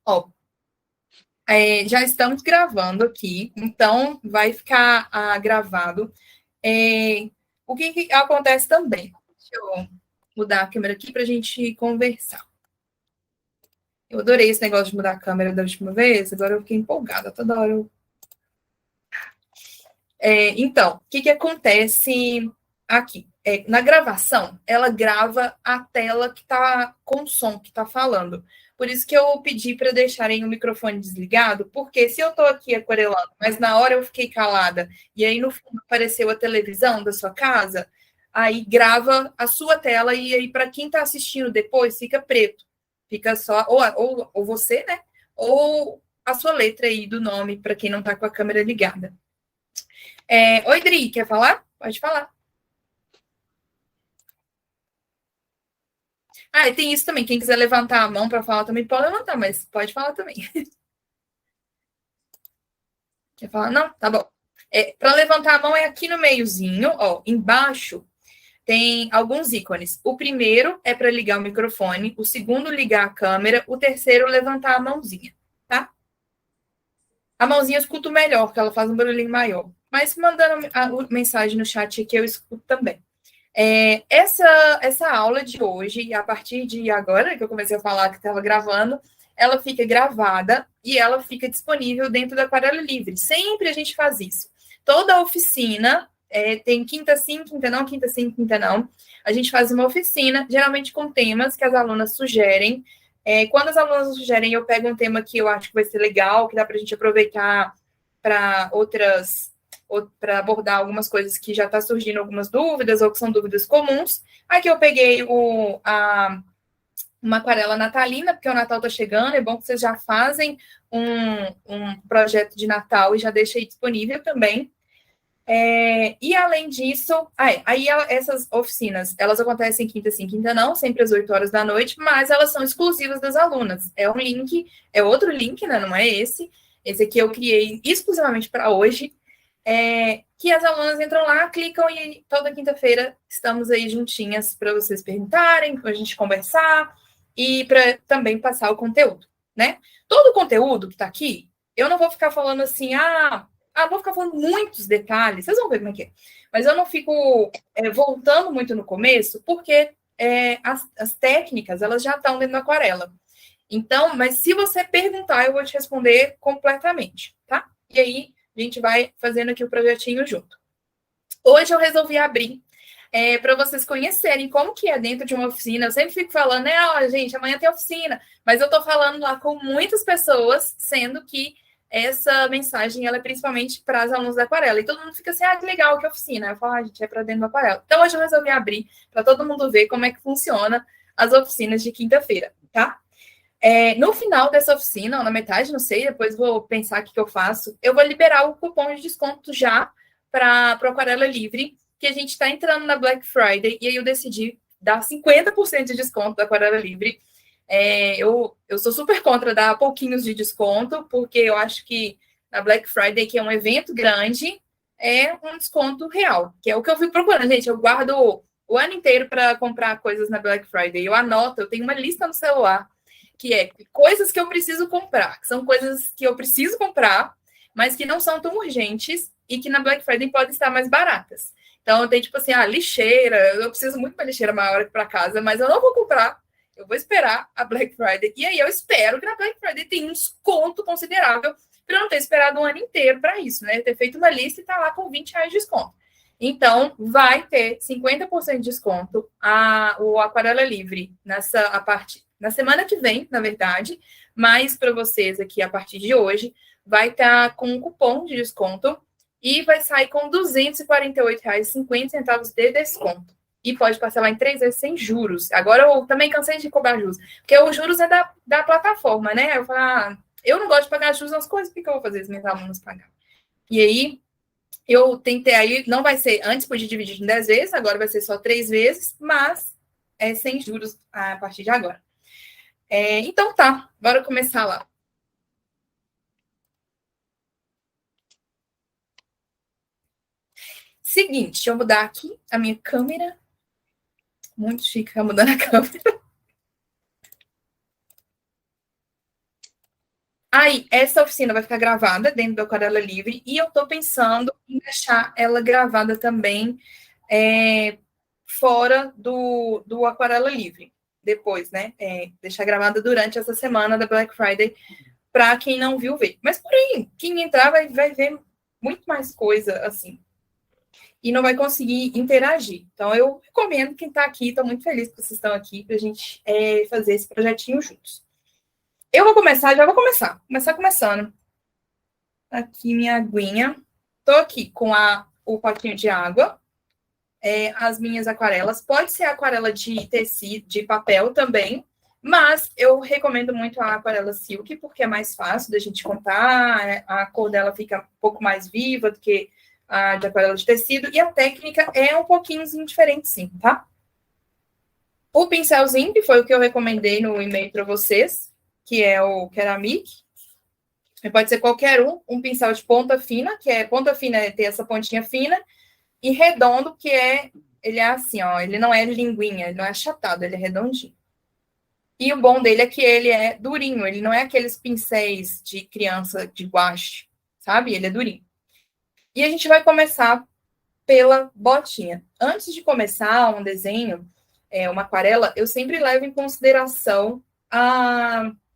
Ó, já estamos gravando aqui, então vai ficar gravado. O que acontece também? Deixa eu mudar a câmera aqui para a gente conversar. Eu adorei esse negócio de mudar a câmera da última vez, agora eu fiquei empolgada, toda hora eu... Então, o que acontece aqui? Na gravação, ela grava a tela que está com o som, que está falando. Por isso que eu pedi para deixarem o microfone desligado, porque se eu estou aqui aquarelando, mas na hora eu fiquei calada, e aí no fundo apareceu a televisão da sua casa, aí grava a sua tela, e aí para quem está assistindo depois, fica preto. Fica só, ou você, né? Ou a sua letra aí do nome, para quem não está com a câmera ligada. Oi, Dri, quer falar? Pode falar. E tem isso também. Quem quiser levantar a mão para falar também pode levantar, mas pode falar também. Quer falar? Não? Tá bom. Para levantar a mão é aqui no meiozinho, ó, embaixo tem alguns ícones. O primeiro é para ligar o microfone, o segundo ligar a câmera, o terceiro levantar a mãozinha, tá? A mãozinha eu escuto melhor, porque ela faz um barulhinho maior. Mas mandando a mensagem no chat aqui eu escuto também. Essa aula de hoje, a partir de agora, que eu comecei a falar que estava gravando, ela fica gravada e ela fica disponível dentro da Aquarela Livre. Sempre a gente faz isso. Toda a oficina, tem quinta sim, quinta não, quinta sim, quinta não. A gente faz uma oficina, geralmente com temas que as alunas sugerem. Quando as alunas sugerem, eu pego um tema que eu acho que vai ser legal, que dá para a gente aproveitar para para abordar algumas coisas que já está surgindo algumas dúvidas ou que são dúvidas comuns. Aqui eu peguei uma aquarela natalina, porque o Natal está chegando, é bom que vocês já fazem um projeto de Natal e já deixem aí disponível também. E além disso, essas oficinas, elas acontecem quinta sim, quinta não, sempre às 8 horas da noite, mas elas são exclusivas das alunas. É um link, é outro link, né? Não é esse. Esse aqui eu criei exclusivamente para hoje. Que as alunas entram lá, clicam e toda quinta-feira estamos aí juntinhas para vocês perguntarem, para a gente conversar e para também passar o conteúdo, né? Todo o conteúdo que está aqui, eu não vou ficar falando assim, vou ficar falando muitos detalhes, vocês vão ver como é que é. Mas eu não fico voltando muito no começo, porque as técnicas, elas já estão dentro da aquarela. Então, mas se você perguntar, eu vou te responder completamente, tá? E aí, a gente vai fazendo aqui o projetinho junto. Hoje eu resolvi abrir para vocês conhecerem como que é dentro de uma oficina. Eu sempre fico falando, gente, amanhã tem oficina, mas eu estou falando lá com muitas pessoas, sendo que essa mensagem ela é principalmente para as alunos da aquarela. E todo mundo fica assim, que legal, que oficina. Eu falo, gente, é para dentro da aquarela. Então, hoje eu resolvi abrir para todo mundo ver como é que funciona as oficinas de quinta-feira, tá? No final dessa oficina, ou na metade, não sei, depois vou pensar o que eu faço, eu vou liberar o cupom de desconto já para o Aquarela Livre, que a gente está entrando na Black Friday, e aí eu decidi dar 50% de desconto da Aquarela Livre. Eu sou super contra dar pouquinhos de desconto, porque eu acho que na Black Friday, que é um evento grande, é um desconto real, que é o que eu fico procurando. Gente, eu guardo o ano inteiro para comprar coisas na Black Friday. Eu anoto, eu tenho uma lista no celular que é coisas que eu preciso comprar, que são coisas que eu preciso comprar, mas que não são tão urgentes e que na Black Friday podem estar mais baratas. Então, eu tenho, tipo assim, lixeira, eu preciso muito de uma lixeira maior para casa, mas eu não vou comprar, eu vou esperar a Black Friday. E aí eu espero que na Black Friday tenha um desconto considerável para eu não ter esperado um ano inteiro para isso, né? Ter feito uma lista e estar lá com R$ 20 de desconto. Então, vai ter 50% de desconto o Aquarela Livre na semana que vem, na verdade, mas para vocês aqui, a partir de hoje, vai estar com um cupom de desconto e vai sair com R$ 248,50 de desconto. E pode parcelar em 3 vezes sem juros. Agora eu também cansei de cobrar juros, porque os juros é da plataforma, né? Eu falo, eu não gosto de pagar juros nas coisas, por que eu vou fazer os meus alunos pagar? E aí, eu tentei aí, não vai ser, antes podia dividir em 10 vezes, agora vai ser só 3 vezes, mas sem juros a partir de agora. Então tá, bora começar lá. Seguinte, deixa eu mudar aqui a minha câmera. Muito chique ficar mudando a câmera. Aí, essa oficina vai ficar gravada dentro do Aquarela Livre e eu estou pensando em deixar ela gravada também fora do Aquarela Livre. Depois, né? Deixar gravada durante essa semana da Black Friday para quem não viu ver. Mas, porém, quem entrar vai ver muito mais coisa, assim. E não vai conseguir interagir. Então, eu recomendo quem está aqui, estou muito feliz que vocês estão aqui, para a gente fazer esse projetinho juntos. Eu vou começar, já vou começar. Começando. Aqui minha aguinha. Estou aqui com o potinho de água. As minhas aquarelas. Pode ser aquarela de tecido, de papel também. Mas eu recomendo muito a aquarela silk, porque é mais fácil da gente contar. A cor dela fica um pouco mais viva do que a de aquarela de tecido. E a técnica é um pouquinho diferente, sim, tá? O pincelzinho, que foi o que eu recomendei no e-mail para vocês, que é o Ceramic. Pode ser qualquer um pincel de ponta fina, que ponta fina é ter essa pontinha fina, e redondo, que ele é assim, ó, ele não é linguinha, ele não é achatado, ele é redondinho. E o bom dele é que ele é durinho, ele não é aqueles pincéis de criança de guache, sabe? Ele é durinho. E a gente vai começar pela botinha. Antes de começar um desenho, uma aquarela, eu sempre levo em consideração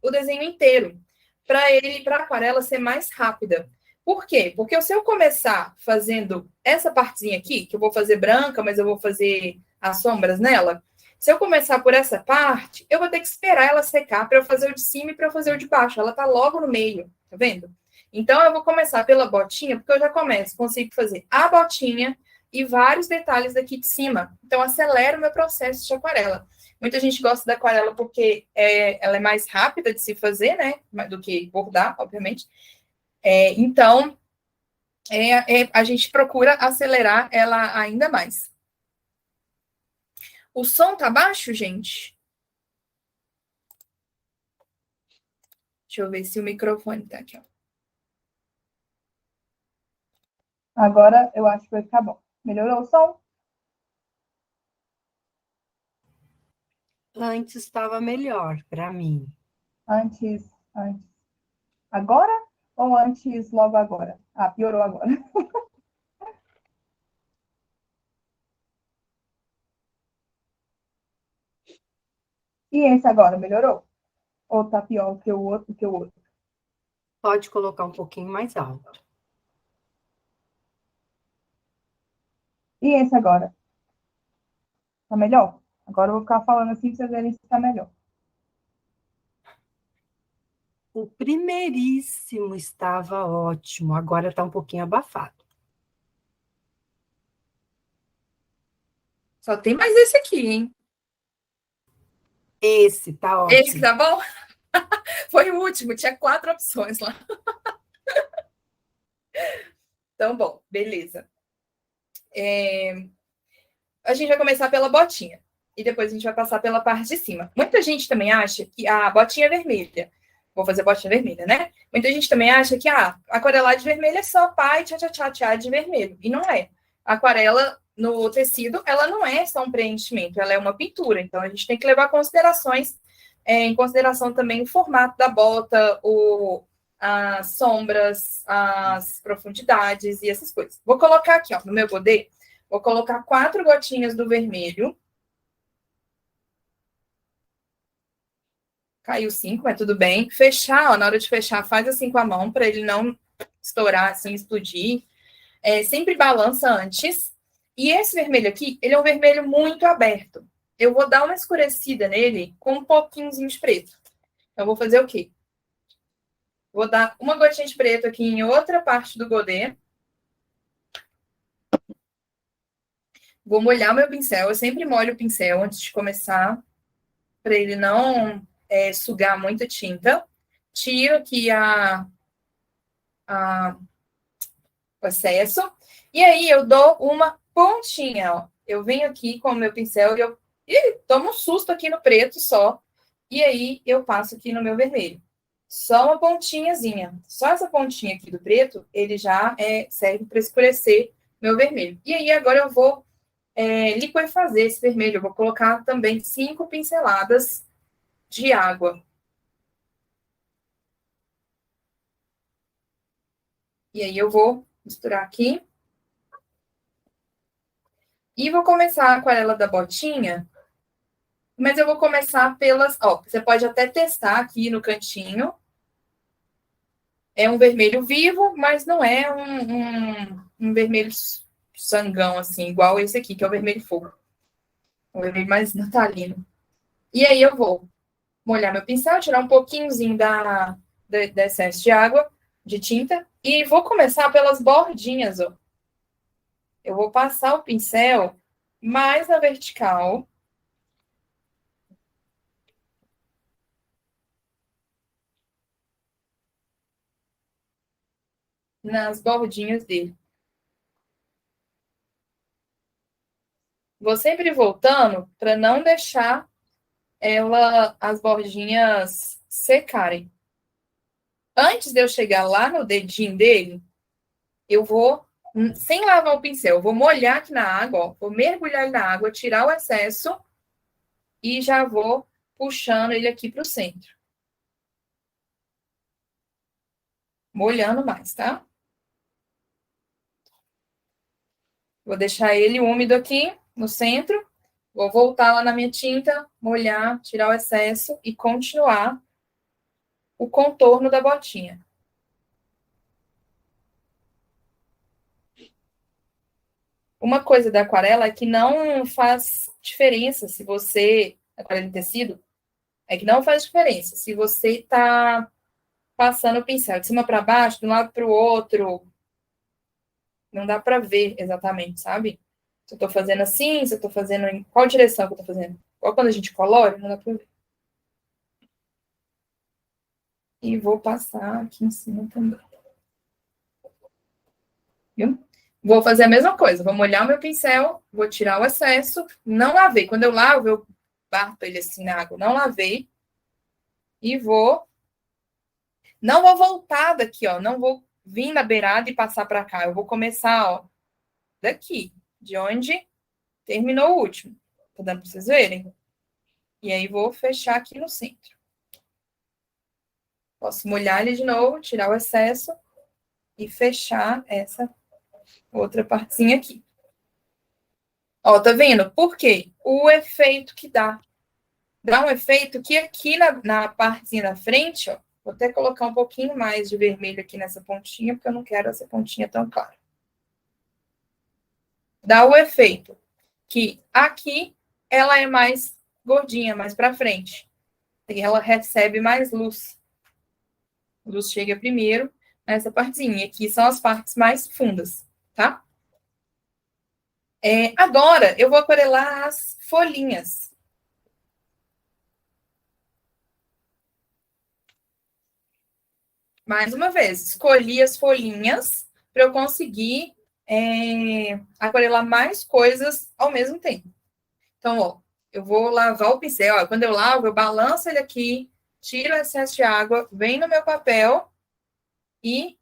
o desenho inteiro, para a aquarela ser mais rápida. Por quê? Porque se eu começar fazendo essa partezinha aqui, que eu vou fazer branca, mas eu vou fazer as sombras nela, se eu começar por essa parte, eu vou ter que esperar ela secar para eu fazer o de cima e para eu fazer o de baixo. Ela tá logo no meio, tá vendo? Então, eu vou começar pela botinha, porque eu já consigo fazer a botinha e vários detalhes daqui de cima. Então, acelera o meu processo de aquarela. Muita gente gosta da aquarela porque ela é mais rápida de se fazer, né? Do que bordar, obviamente. Então, a gente procura acelerar ela ainda mais. O som tá baixo, gente? Deixa eu ver se o microfone tá aqui, ó. Agora eu acho que vai ficar bom. Melhorou o som? Antes estava melhor para mim. Antes. Agora ou antes logo agora? Ah, piorou agora. E esse agora, melhorou? Ou tá pior que o outro? Pode colocar um pouquinho mais alto. E esse agora? Tá melhor? Agora eu vou ficar falando assim pra vocês verem se tá melhor. O primeiríssimo estava ótimo, agora está um pouquinho abafado. Só tem mais esse aqui, hein? Esse tá ótimo. Esse que tá bom? Foi o último, tinha 4 opções lá. Então, bom, beleza. A gente vai começar pela botinha. E depois a gente vai passar pela parte de cima. Muita gente também acha que a botinha é vermelha. Vou fazer botinha vermelha, né? Muita gente também acha que a aquarelar de vermelho é só pá e tchá de vermelho. E não é. A aquarela no tecido, ela não é só um preenchimento, ela é uma pintura. Então, a gente tem que levar em consideração também o formato da bota, as sombras, as profundidades e essas coisas. Vou colocar aqui, ó, no meu godê, vou colocar 4 gotinhas do vermelho. Caiu 5, mas tudo bem. Fechar, ó, na hora de fechar, faz assim com a mão, para ele não estourar, assim, explodir. Sempre balança antes. E esse vermelho aqui, ele é um vermelho muito aberto. Eu vou dar uma escurecida nele com um pouquinho de preto. Então, eu vou fazer o quê? Vou dar uma gotinha de preto aqui em outra parte do godê. Vou molhar meu pincel. Eu sempre molho o pincel antes de começar, para ele não sugar muita tinta. Tiro aqui o excesso. E aí eu dou uma pontinha, ó. Eu venho aqui com o meu pincel e eu tomo um susto aqui no preto só. E aí eu passo aqui no meu vermelho. Só uma pontinhazinha. Só essa pontinha aqui do preto, ele já serve para escurecer meu vermelho. E aí agora eu vou liquefazer esse vermelho. Eu vou colocar também 5 pinceladas de água. E aí eu vou misturar aqui. E vou começar a aquarela da botinha, mas eu vou começar pelas... Ó, você pode até testar aqui no cantinho. É um vermelho vivo, mas não é um vermelho sangão, assim, igual esse aqui, que é o vermelho fogo. O vermelho mais natalino. E aí eu vou molhar meu pincel, tirar um pouquinhozinho da excesso de água, de tinta, e vou começar pelas bordinhas, ó. Eu vou passar o pincel mais na vertical. Nas bordinhas dele. Vou sempre voltando para não deixar as bordinhas secarem. Antes de eu chegar lá no dedinho dele, eu vou, sem lavar o pincel, eu vou molhar aqui na água, ó, vou mergulhar ele na água, tirar o excesso e já vou puxando ele aqui para o centro. Molhando mais, tá? Vou deixar ele úmido aqui no centro. Vou voltar lá na minha tinta, molhar, tirar o excesso e continuar o contorno da botinha. Uma coisa da aquarela é que não faz diferença se você... Aquarela em tecido, é que não faz diferença se você está passando o pincel de cima para baixo, de um lado para o outro. Não dá para ver exatamente, sabe? Se eu estou fazendo assim, se eu estou fazendo em qual direção que eu estou fazendo. Igual quando a gente colore, não dá para ver. E vou passar aqui em cima também. Viu? Vou fazer a mesma coisa. Vou molhar o meu pincel, vou tirar o excesso. Não lavei. Quando eu lavo, eu bato ele assim na água. Não lavei. E vou... Não vou voltar daqui, ó. Não vou vir na beirada e passar para cá. Eu vou começar, ó, daqui, de onde terminou o último. Tá dando para vocês verem? E aí vou fechar aqui no centro. Posso molhar ele de novo, tirar o excesso e fechar essa outra partezinha aqui. Ó, tá vendo? Por quê? O efeito que dá. Dá um efeito que aqui na partezinha da frente, ó, vou até colocar um pouquinho mais de vermelho aqui nessa pontinha, porque eu não quero essa pontinha tão clara. Dá o efeito que aqui ela é mais gordinha, mais para frente. E ela recebe mais luz. A luz chega primeiro nessa partezinha. Aqui são as partes mais fundas, tá? Agora, eu vou aquarelar as folhinhas. Mais uma vez, escolhi as folhinhas para eu conseguir aquarelar mais coisas ao mesmo tempo. Então, ó, eu vou lavar o pincel. Ó, quando eu lavo, eu balanço ele aqui, tiro o excesso de água, venho no meu papel e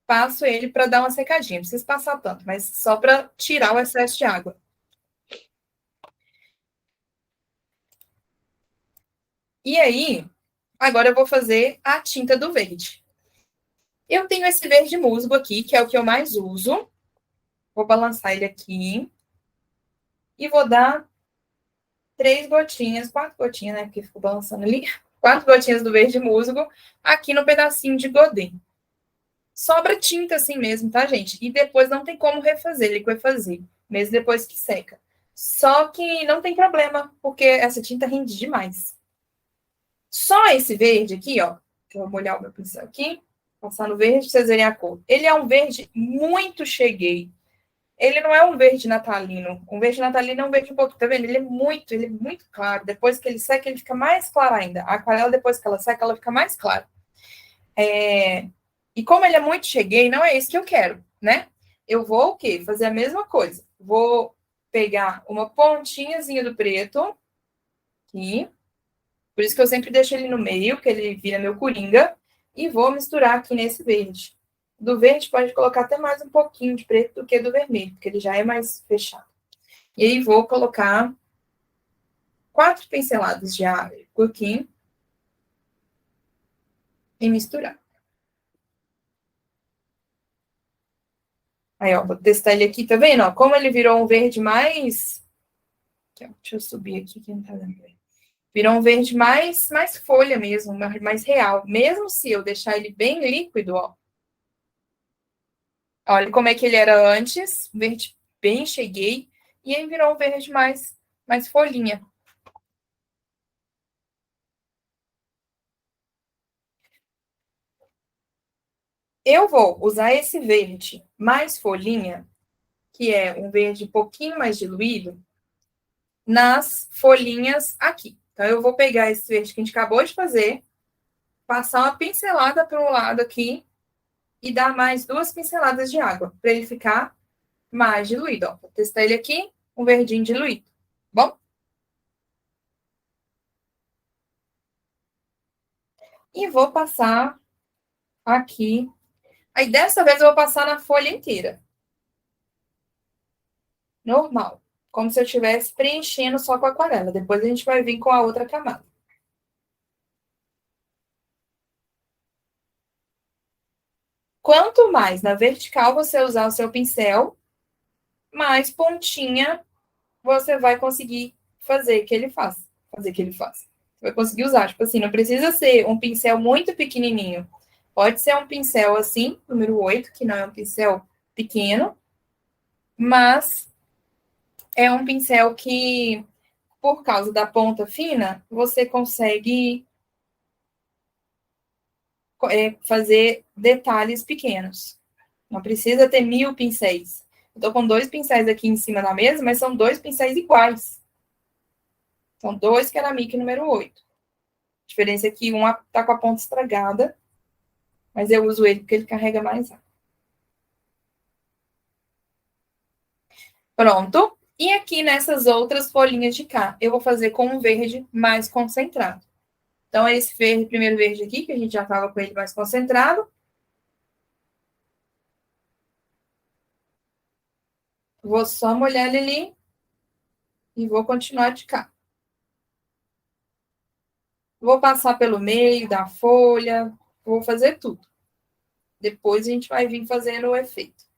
passo ele para dar uma secadinha. Não precisa passar tanto, mas só para tirar o excesso de água. E aí, agora eu vou fazer a tinta do verde. Eu tenho esse verde musgo aqui, que é o que eu mais uso. Vou balançar ele aqui. E vou dar 3 gotinhas, 4 gotinhas, né? Porque ficou balançando ali. 4 gotinhas do verde musgo aqui no pedacinho de godê. Sobra tinta assim mesmo, tá, gente? E depois não tem como refazer, liquefazer, mesmo depois que seca. Só que não tem problema, porque essa tinta rende demais. Só esse verde aqui, ó. Eu vou molhar o meu pincel aqui, passar no verde pra vocês verem a cor. Ele é um verde muito cheguei. Ele não é um verde natalino. Um verde natalino é um verde um pouco, tá vendo? Ele é muito claro. Depois que ele seca, ele fica mais claro ainda. A aquarela, depois que ela seca, ela fica mais clara. E como ele é muito cheguei, não é isso que eu quero, né? Eu vou o quê? Fazer a mesma coisa. Vou pegar uma pontinhazinha do preto aqui. Por isso que eu sempre deixo ele no meio, que ele vira meu coringa. E vou misturar aqui nesse verde. Do verde pode colocar até mais um pouquinho de preto do que do vermelho, porque ele já é mais fechado. E aí vou colocar 4 pinceladas de água aqui e misturar. Aí, ó, vou testar ele aqui, tá vendo? Ó, como ele virou um verde mais... Aqui, ó, deixa eu subir aqui, que não tá dando. Virou um verde mais folha mesmo, mais real. Mesmo se eu deixar ele bem líquido, ó. Olha como é que ele era antes, verde bem cheguei, e aí virou um verde mais folhinha. Eu vou usar esse verde mais folhinha, que é um verde um pouquinho mais diluído, nas folhinhas aqui. Então, eu vou pegar esse verde que a gente acabou de fazer, passar uma pincelada para um lado aqui e dar mais 2 pinceladas de água, para ele ficar mais diluído. Ó, vou testar ele aqui, um verdinho diluído. Bom? E vou passar aqui. Aí, dessa vez, eu vou passar na folha inteira. Normal. Como se eu estivesse preenchendo só com aquarela. Depois a gente vai vir com a outra camada. Quanto mais na vertical você usar o seu pincel, mais pontinha você vai conseguir fazer que ele faça. Você vai conseguir usar. Tipo assim, não precisa ser um pincel muito pequenininho. Pode ser um pincel assim, número 8, que não é um pincel pequeno, mas é um pincel que, por causa da ponta fina, você consegue fazer detalhes pequenos. Não precisa ter 1000 pincéis. Eu tô com 2 pincéis aqui em cima da mesa, mas são 2 pincéis iguais. São 2 Ceramic número 8. A diferença é que um tá com a ponta estragada, mas eu uso ele porque ele carrega mais água. Pronto. E aqui nessas outras folhinhas de cá, eu vou fazer com um verde mais concentrado. Então, é esse verde, primeiro verde aqui, que a gente já estava com ele mais concentrado. Vou só molhar ele ali e vou continuar de cá. Vou passar pelo meio da folha, vou fazer tudo. Depois a gente vai vir fazendo o efeito.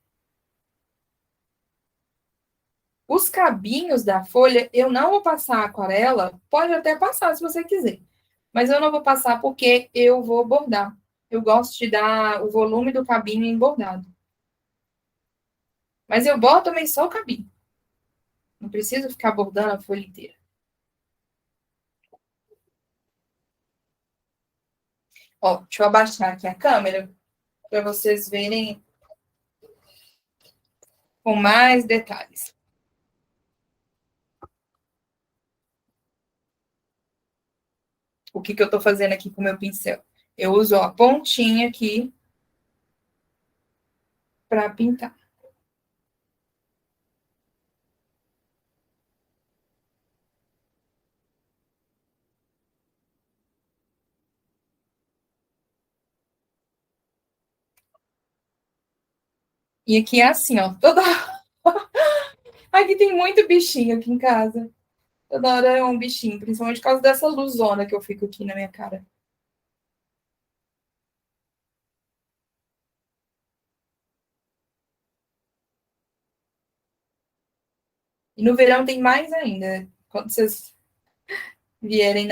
Os cabinhos da folha, eu não vou passar aquarela, pode até passar se você quiser. Mas eu não vou passar porque eu vou bordar. Eu gosto de dar o volume do cabinho em bordado. Mas eu bordo também só o cabinho. Não preciso ficar bordando a folha inteira. Ó, deixa eu abaixar aqui a câmera para vocês verem com mais detalhes. O que eu estou fazendo aqui com o meu pincel? Eu uso a pontinha aqui para pintar. E aqui é assim, ó, toda... Aqui tem muito bichinho aqui em casa. Toda hora é um bichinho, principalmente por causa dessa luzona que eu fico aqui na minha cara. E no verão tem mais ainda. Quando vocês vierem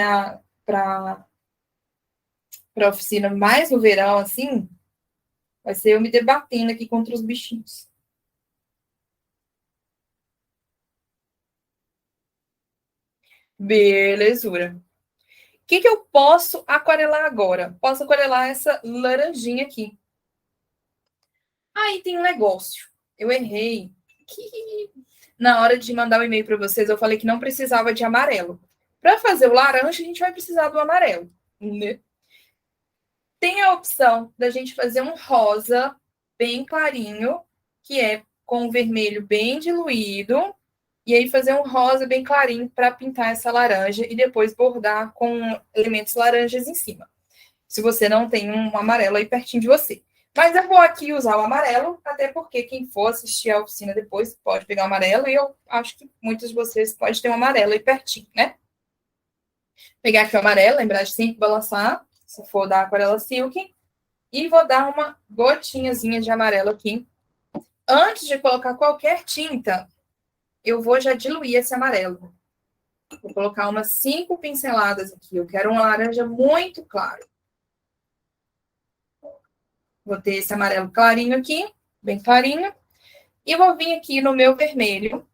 para a oficina mais no verão, assim, vai ser eu me debatendo aqui contra os bichinhos. Belezura. O que eu posso aquarelar agora? Posso aquarelar essa laranjinha aqui. Aí tem um negócio. Eu errei. Na hora de mandar o e-mail para vocês, eu falei que não precisava de amarelo. Para fazer o laranja, a gente vai precisar do amarelo. Né? Tem a opção da gente fazer um rosa bem clarinho, que é com o vermelho bem diluído, e aí fazer um rosa bem clarinho para pintar essa laranja e depois bordar com elementos laranjas em cima. Se você não tem um amarelo aí pertinho de você. Mas eu vou aqui usar o amarelo, até porque quem for assistir a oficina depois pode pegar o amarelo, e eu acho que muitos de vocês podem ter um amarelo aí pertinho, né? Pegar aqui o amarelo, lembrar de sempre balançar, se for da aquarela silk, e vou dar uma gotinhazinha de amarelo aqui, antes de colocar qualquer tinta, eu vou já diluir esse amarelo. Vou colocar umas 5 pinceladas aqui. Eu quero uma laranja muito clara. Vou ter esse amarelo clarinho aqui, bem clarinho. E vou vir aqui no meu vermelho.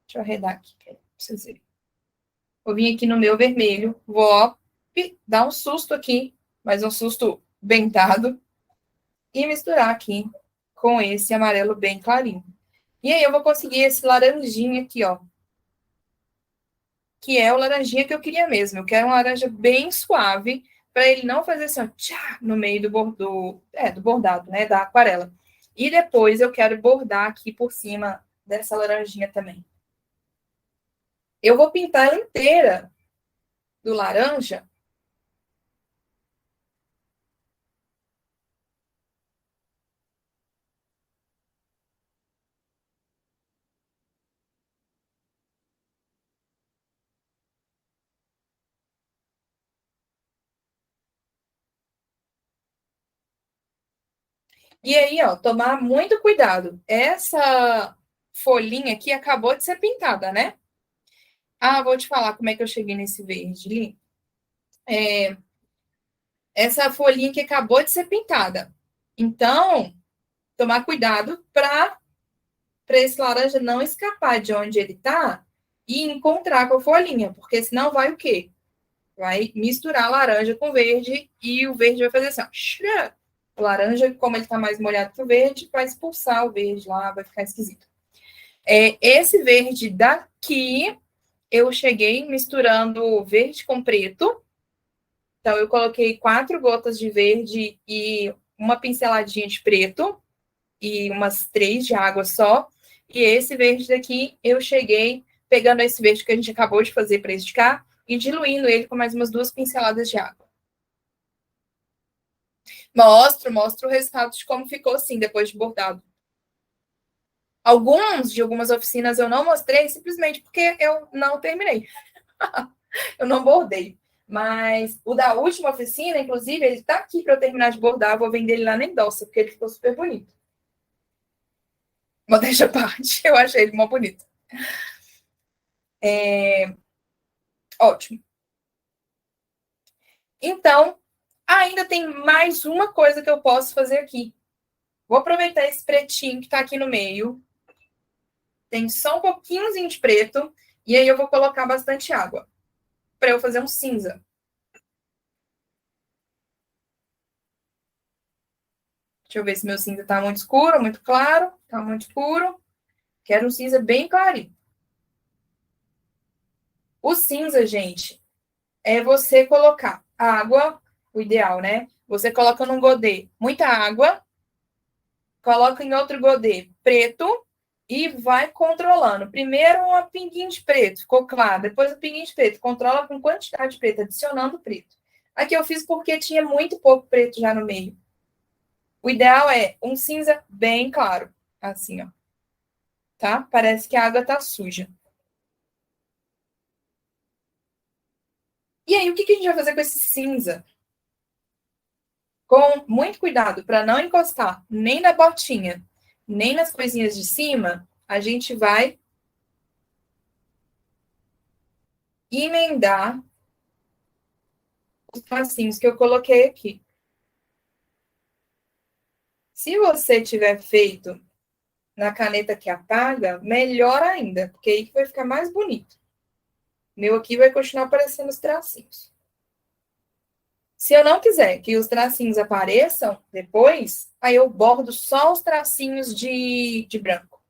Deixa eu arredar aqui, pra vocês verem. Vou vir aqui no meu vermelho. Vou dar um susto aqui, mas um susto bem dado. E misturar aqui com esse amarelo bem clarinho. E aí eu vou conseguir esse laranjinha aqui, ó. Que é o laranjinha que eu queria mesmo. Eu quero uma laranja bem suave, para ele não fazer assim, ó, tchá, no meio do bordado, né, da aquarela. E depois eu quero bordar aqui por cima dessa laranjinha também. Eu vou pintar ela inteira do laranja. E aí, ó, tomar muito cuidado. Essa folhinha aqui acabou de ser pintada, né? Ah, vou te falar como é que eu cheguei nesse verde ali. Essa folhinha que acabou de ser pintada. Então, tomar cuidado para esse laranja não escapar de onde ele está e encontrar com a folhinha, porque senão vai o quê? Vai misturar laranja com verde e o verde vai fazer assim, ó, o laranja, como ele está mais molhado que o verde, vai expulsar o verde lá, vai ficar esquisito. Esse verde daqui, eu cheguei misturando verde com preto. Então, eu coloquei 4 gotas de verde e uma pinceladinha de preto e umas 3 de água só. E esse verde daqui, eu cheguei pegando esse verde que a gente acabou de fazer para esse de cá e diluindo ele com mais umas 2 pinceladas de água. Mostro o resultado de como ficou assim, depois de bordado. Algumas oficinas eu não mostrei, simplesmente porque eu não terminei. Eu não bordei. Mas o da última oficina, inclusive, ele tá aqui para eu terminar de bordar. Eu vou vender ele lá na Endossa, porque ele ficou super bonito. Modéstia à parte, eu achei ele mó bonito. Ótimo. Então, ainda tem mais uma coisa que eu posso fazer aqui. Vou aproveitar esse pretinho que está aqui no meio. Tem só um pouquinhozinho de preto. E aí eu vou colocar bastante água. Para eu fazer um cinza. Deixa eu ver se meu cinza está muito escuro, muito claro. Está muito escuro. Quero um cinza bem clarinho. O cinza, gente, é você colocar água, o ideal, né? Você coloca num godê muita água, coloca em outro godê preto e vai controlando. Primeiro uma pinguinha de preto, ficou claro. Depois um pinguinho de preto. Controla com quantidade de preto, adicionando preto. Aqui eu fiz porque tinha muito pouco preto já no meio. O ideal é um cinza bem claro. Assim, ó. Tá? Parece que a água tá suja. E aí, o que a gente vai fazer com esse cinza? Com muito cuidado para não encostar nem na botinha, nem nas coisinhas de cima, a gente vai emendar os tracinhos que eu coloquei aqui. Se você tiver feito na caneta que apaga, melhor ainda, porque aí que vai ficar mais bonito. O meu aqui vai continuar aparecendo os tracinhos. Se eu não quiser que os tracinhos apareçam depois, aí eu bordo só os tracinhos de branco.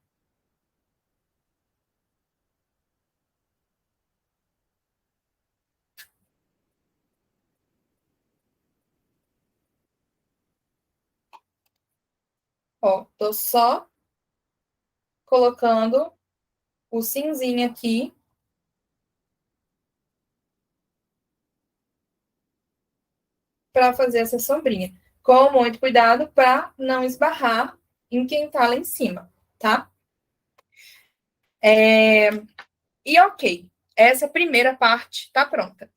Ó, tô só colocando o cinzinho aqui para fazer essa sombrinha. Com muito cuidado para não esbarrar em quem tá lá em cima, tá? E ok, essa primeira parte tá pronta.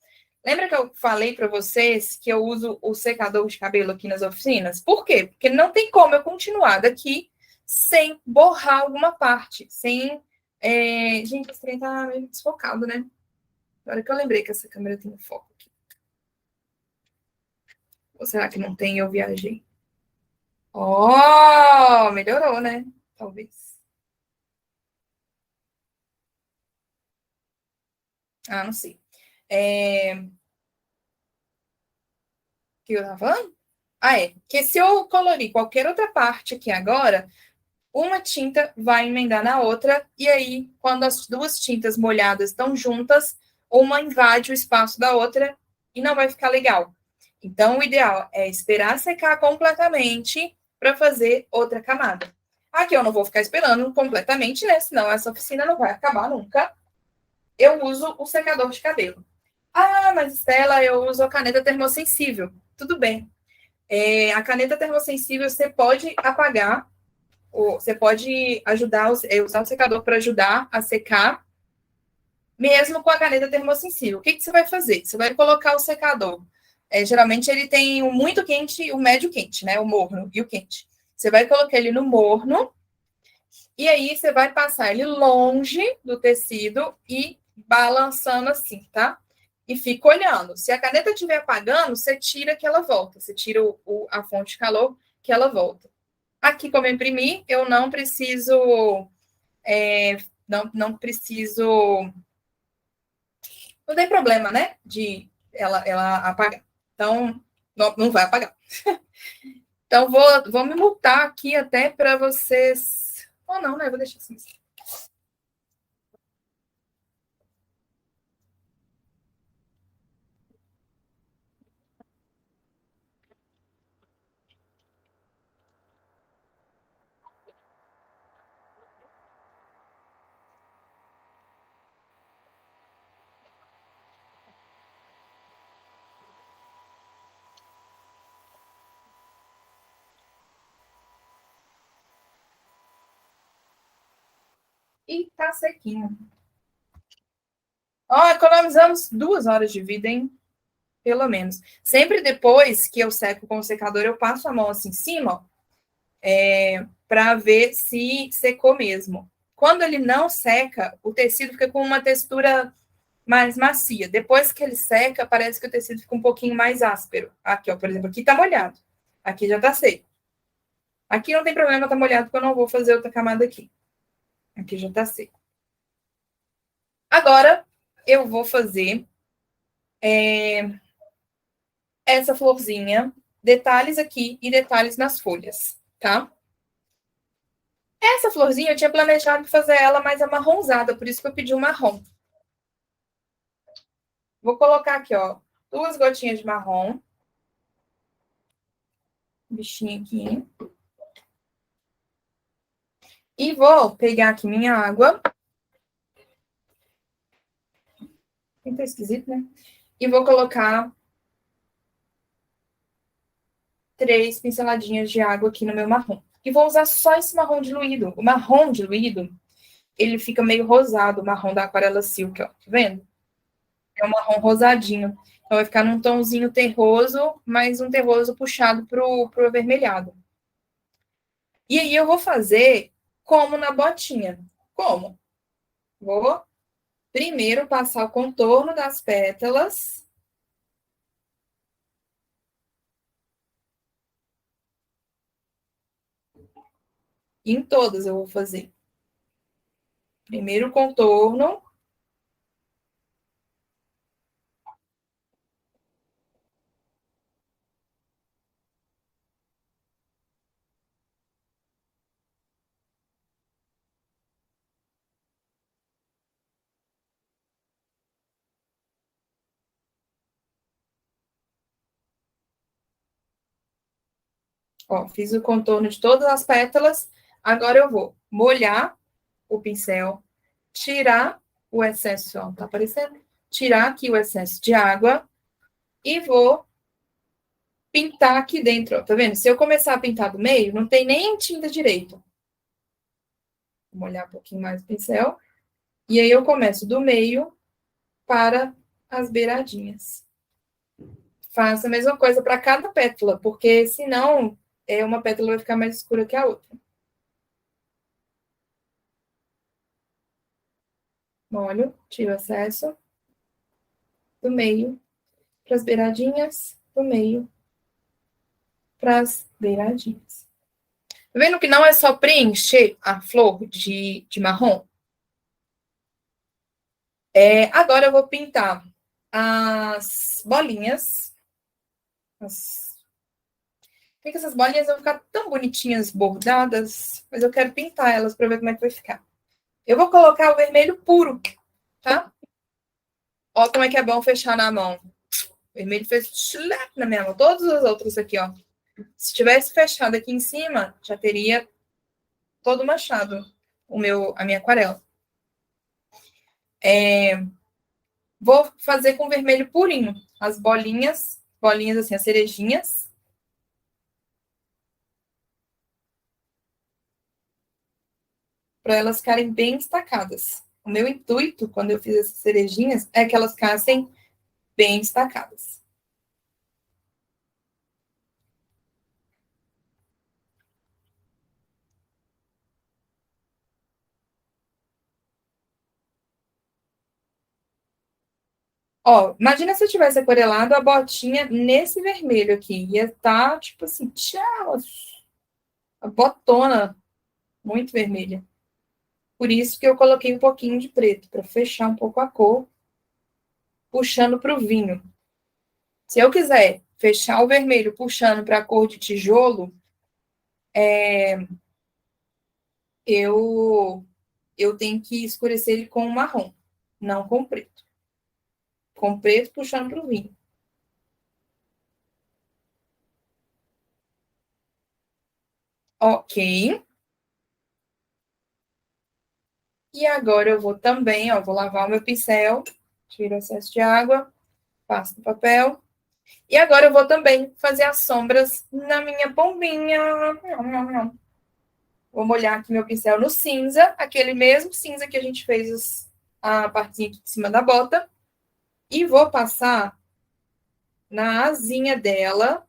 Lembra que eu falei para vocês que eu uso o secador de cabelo aqui nas oficinas? Por quê? Porque não tem como eu continuar daqui sem borrar alguma parte, sem... Gente, esse trem tá meio desfocado, né? Agora que eu lembrei que essa câmera tem um foco aqui. Ou será que não tem e eu viajei? Ó, melhorou, né? Talvez. Ah, não sei. O que eu tava falando? Ah, que se eu colorir qualquer outra parte aqui agora, uma tinta vai emendar na outra, e aí, quando as duas tintas molhadas estão juntas, uma invade o espaço da outra e não vai ficar legal. Então, o ideal é esperar secar completamente para fazer outra camada. Aqui eu não vou ficar esperando completamente, né? Senão essa oficina não vai acabar nunca. Eu uso o secador de cabelo. Ah, mas Estela, eu uso a caneta termossensível. Tudo bem. A caneta termossensível você pode apagar, ou você pode ajudar, usar o secador para ajudar a secar, mesmo com a caneta termossensível. O que você vai fazer? Você vai colocar o secador. Geralmente ele tem o muito quente e o médio quente, né? O morno e o quente. Você vai colocar ele no morno, e aí você vai passar ele longe do tecido e balançando assim, tá? E fica olhando. Se a caneta estiver apagando, você tira que ela volta. Você tira a fonte de calor que ela volta. Aqui, como eu imprimi, eu não preciso. Não preciso. Não tem problema, né? De ela apagar. Então, não vai apagar. Então, vou me multar aqui até para vocês. Ou não, né? Vou deixar assim. E tá sequinho. Ó, economizamos 2 horas de vida, hein? Pelo menos. Sempre depois que eu seco com o secador, eu passo a mão assim em cima, para ver se secou mesmo. Quando ele não seca, o tecido fica com uma textura mais macia. Depois que ele seca, parece que o tecido fica um pouquinho mais áspero. Aqui, ó, por exemplo, aqui tá molhado. Aqui já tá seco. Aqui não tem problema tá molhado, porque eu não vou fazer outra camada aqui. Aqui já tá seco. Agora, eu vou fazer essa florzinha, detalhes aqui e detalhes nas folhas, tá? Essa florzinha eu tinha planejado fazer ela mais amarronzada, por isso que eu pedi um marrom. Vou colocar aqui, ó, 2 gotinhas de marrom. Bichinho aqui. E vou pegar aqui minha água. Tá esquisito, né? E vou colocar 3 pinceladinhas de água aqui no meu marrom. E vou usar só esse marrom diluído. O marrom diluído, ele fica meio rosado, o marrom da aquarela silk, ó. Tá vendo? É um marrom rosadinho. Então vai ficar num tomzinho terroso, mas um terroso puxado pro avermelhado. E aí eu vou fazer como na botinha. Como? Vou primeiro passar o contorno das pétalas. E em todas eu vou fazer. Primeiro o contorno. Ó, fiz o contorno de todas as pétalas. Agora eu vou molhar o pincel, tirar o excesso, ó, tá aparecendo? Tirar aqui o excesso de água e vou pintar aqui dentro, ó, tá vendo? Se eu começar a pintar do meio, não tem nem tinta direito. Vou molhar um pouquinho mais o pincel. E aí eu começo do meio para as beiradinhas. Faço a mesma coisa para cada pétala, porque senão uma pétala vai ficar mais escura que a outra. molho, tiro o excesso do meio para as beiradinhas, do meio para as beiradinhas. Tá vendo que não é só preencher a flor de marrom? Agora eu vou pintar as bolinhas. Por que essas bolinhas vão ficar tão bonitinhas, bordadas? Mas eu quero pintar elas para ver como é que vai ficar. Eu vou colocar o vermelho puro, tá? Ó como é que é bom fechar na mão. O vermelho fez na minha mão. Todos os outros aqui, ó. Se tivesse fechado aqui em cima, já teria todo manchado a minha aquarela. Vou fazer com vermelho purinho. As bolinhas assim, as cerejinhas. Para elas ficarem bem destacadas. O meu intuito, quando eu fiz essas cerejinhas, é que elas ficassem bem destacadas. Ó, imagina se eu tivesse aquarelado a botinha nesse vermelho aqui. Ia estar, tipo assim, tchau, a botona muito vermelha. Por isso que eu coloquei um pouquinho de preto, para fechar um pouco a cor, puxando para o vinho. Se eu quiser fechar o vermelho puxando para a cor de tijolo, eu tenho que escurecer ele com o marrom, não com preto. Com preto puxando para o vinho. Ok. E agora eu vou também, ó, vou lavar o meu pincel, tiro o excesso de água, passo no papel. E agora eu vou também fazer as sombras na minha pombinha. Vou molhar aqui meu pincel no cinza, aquele mesmo cinza que a gente fez a partezinha aqui de cima da bota. E vou passar na asinha dela,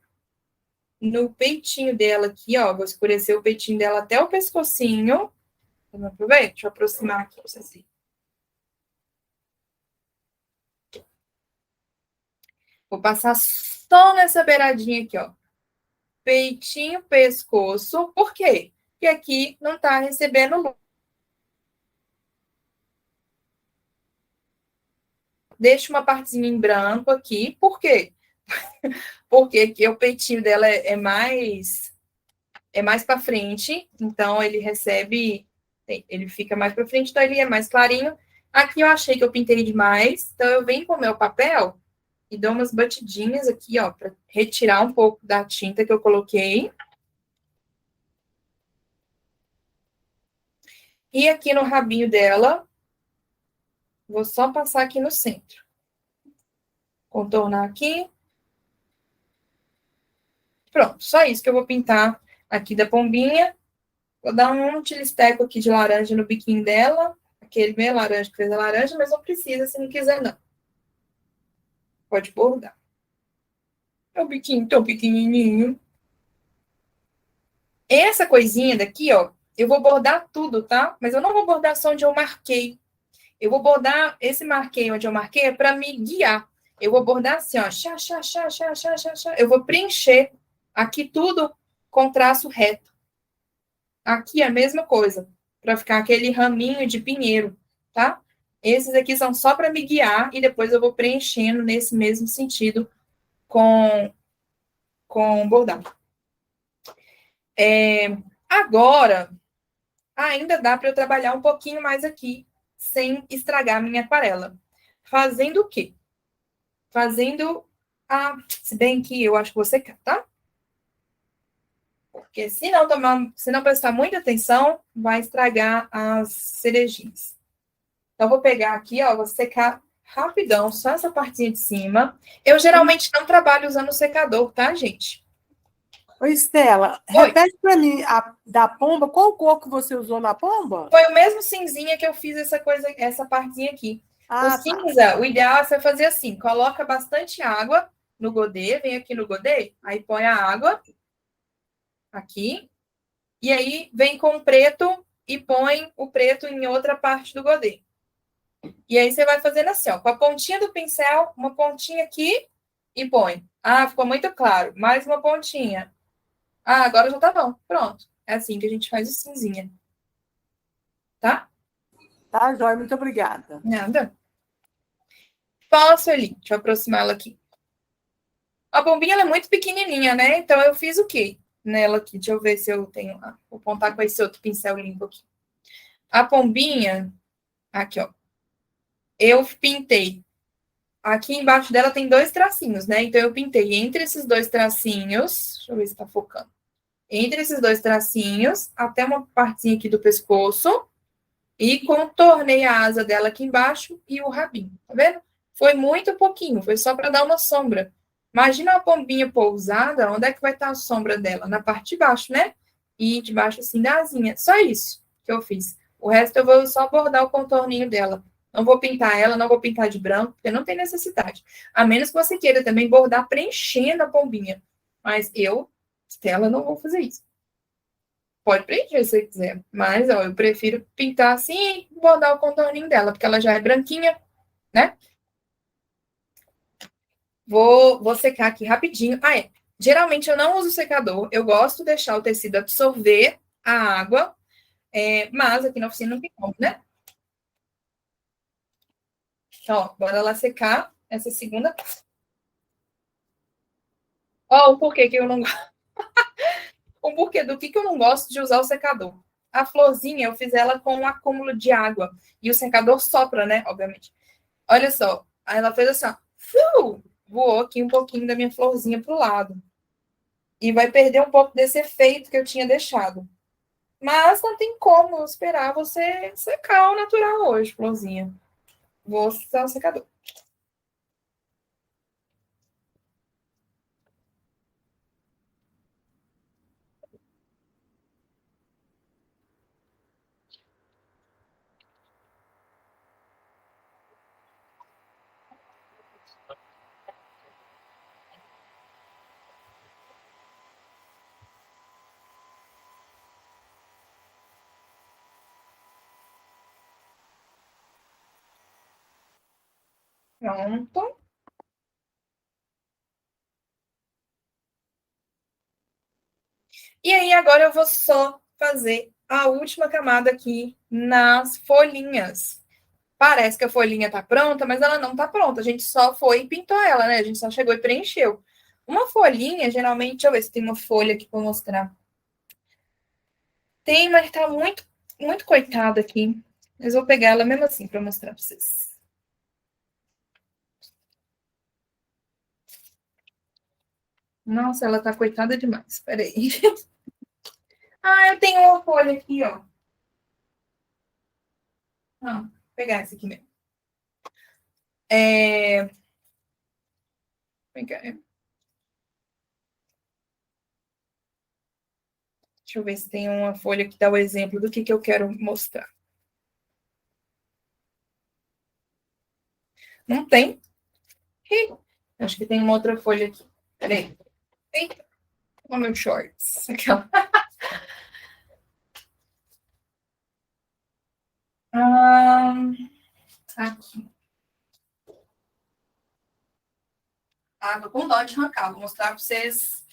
no peitinho dela aqui, ó. Vou escurecer o peitinho dela até o pescocinho. Vamos ver? Deixa eu aproximar aqui para vocês verem. Vou passar só nessa beiradinha aqui, ó. Peitinho, pescoço. Por quê? Porque aqui não tá recebendo luz. Deixa uma partezinha em branco aqui. Por quê? Porque aqui o peitinho dela é mais para frente, então ele fica mais para frente, então ele é mais clarinho. Aqui eu achei que eu pintei demais, então eu venho com o meu papel e dou umas batidinhas aqui, ó, para retirar um pouco da tinta que eu coloquei. E aqui no rabinho dela, vou só passar aqui no centro. Contornar aqui. Pronto, só isso que eu vou pintar aqui da pombinha. Vou dar um tilisteco aqui de laranja no biquinho dela. Aquele meio laranja que fez a laranja, mas não precisa se não quiser, não. Pode bordar. É o biquinho tão pequenininho. Essa coisinha daqui, ó, eu vou bordar tudo, tá? Mas eu não vou bordar só onde eu marquei. Eu vou bordar, esse marquei onde eu marquei é para me guiar. Eu vou bordar assim, ó, chá, chá, chá, chá, chá, chá, chá. Eu vou preencher aqui tudo com traço reto. Aqui é a mesma coisa, para ficar aquele raminho de pinheiro, tá? Esses aqui são só para me guiar e depois eu vou preenchendo nesse mesmo sentido com bordado. Agora, ainda dá para eu trabalhar um pouquinho mais aqui, sem estragar minha aquarela. Fazendo o quê? Se bem que eu acho que você quer, tá? Porque se não prestar muita atenção, vai estragar as cerejinhas. Então, vou pegar aqui, ó, vou secar rapidão, só essa partinha de cima. Eu geralmente não trabalho usando secador, tá, gente? Oi, Estela, repete para mim da pomba, qual cor que você usou na pomba? Foi o mesmo cinzinha que eu fiz essa partezinha aqui. O cinza, o ideal é você fazer assim, coloca bastante água no godê, vem aqui no godê, aí põe a água aqui, e aí vem com o preto e põe o preto em outra parte do godê. E aí você vai fazendo assim, ó, com a pontinha do pincel, uma pontinha aqui e põe. Ah, ficou muito claro. Mais uma pontinha. Ah, agora já tá bom. Pronto. É assim que a gente faz o cinzinha. Tá? Tá, Jóia? Muito obrigada. Nada. Posso ali. Deixa eu aproximar ela aqui. A bombinha ela é muito pequenininha, né? Então eu fiz o quê nela aqui? Deixa eu ver se eu tenho. Vou apontar com esse outro pincel limpo aqui. A pombinha, aqui, ó. Eu pintei. Aqui embaixo dela tem 2 tracinhos, né? Então eu pintei entre esses 2 tracinhos. Deixa eu ver se tá focando. Entre esses 2 tracinhos, até uma partezinha aqui do pescoço. E contornei a asa dela aqui embaixo e o rabinho. Tá vendo? Foi muito pouquinho, foi só para dar uma sombra. Imagina uma pombinha pousada, onde é que vai estar a sombra dela? Na parte de baixo, né? E debaixo assim da asinha. Só isso que eu fiz. O resto eu vou só bordar o contorninho dela. Não vou pintar ela, não vou pintar de branco, porque não tem necessidade. A menos que você queira também bordar preenchendo a pombinha. Mas eu, Stella, não vou fazer isso. Pode preencher se você quiser. Mas, ó, eu prefiro pintar assim e bordar o contorninho dela, porque ela já é branquinha, né? Vou secar aqui rapidinho. Ah, é. Geralmente eu não uso secador. Eu gosto de deixar o tecido absorver a água. Mas aqui na oficina não tem como, né? Então, ó, bora lá secar essa segunda. Ó, o porquê que eu não o porquê do que eu não gosto de usar o secador. A florzinha, eu fiz ela com um acúmulo de água. E o secador sopra, né? Obviamente. Olha só. Aí ela fez assim, ó. Voou aqui um pouquinho da minha florzinha pro lado. E vai perder um pouco desse efeito que eu tinha deixado. Mas não tem como esperar você secar o natural hoje, florzinha. Vou usar o secador. Pronto. E aí, agora eu vou só fazer a última camada aqui nas folhinhas. Parece que a folhinha tá pronta, mas ela não tá pronta. A gente só foi e pintou ela, né? A gente só chegou e preencheu. Uma folhinha, geralmente, deixa eu ver se tem uma folha aqui pra mostrar. Tem, mas tá muito, muito coitada aqui. Mas vou pegar ela mesmo assim pra mostrar pra vocês. Nossa, ela tá coitada demais. Peraí. Ah, eu tenho uma folha aqui, ó. Ah, vou pegar essa aqui mesmo. Deixa eu ver se tem uma folha que dá o exemplo do que eu quero mostrar. Não tem? Acho que tem uma outra folha aqui. Peraí. Eita, o meu shorts. Aquela. Aqui. Tô com dó de arrancar. Vou mostrar para vocês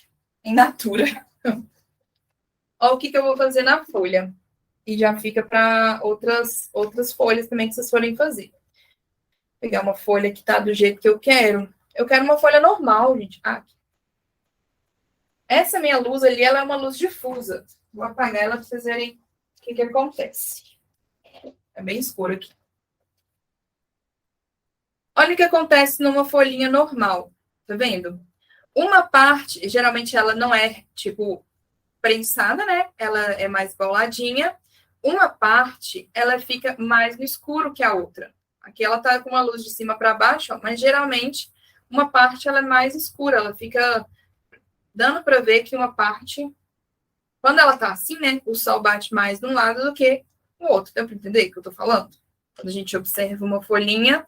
em natura. Olha o que eu vou fazer na folha. E já fica para outras folhas também que vocês forem fazer. Vou pegar uma folha que tá do jeito que eu quero. Eu quero uma folha normal, gente. Aqui. Essa minha luz ali, ela é uma luz difusa. Vou apagar ela para vocês verem o que acontece. É bem escuro aqui. Olha o que acontece numa folhinha normal. Tá vendo? Uma parte, geralmente ela não é, tipo, prensada, né? Ela é mais boladinha. Uma parte, ela fica mais no escuro que a outra. Aqui ela tá com uma luz de cima para baixo, ó, mas geralmente uma parte ela é mais escura, ela fica dando para ver que uma parte, quando ela tá assim, né, o sol bate mais de um lado do que no outro. Dá para entender o que eu tô falando? Quando a gente observa uma folhinha,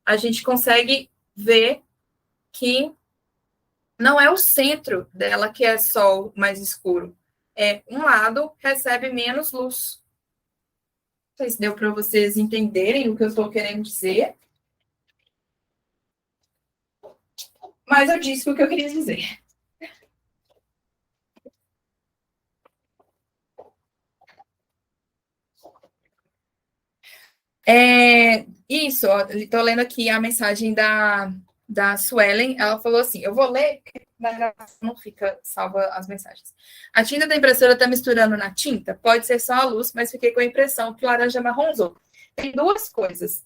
a gente consegue ver que não é o centro dela que é sol mais escuro. Um lado recebe menos luz. sei se deu para vocês entenderem o que eu estou querendo dizer. Mas eu disse o que eu queria dizer. Isso, estou lendo aqui a mensagem da Suelen. Ela falou assim: eu vou ler, porque na gravação não fica salva as mensagens. A tinta da impressora está misturando na tinta? Pode ser só a luz, mas fiquei com a impressão que o laranja marronzou. Tem duas coisas.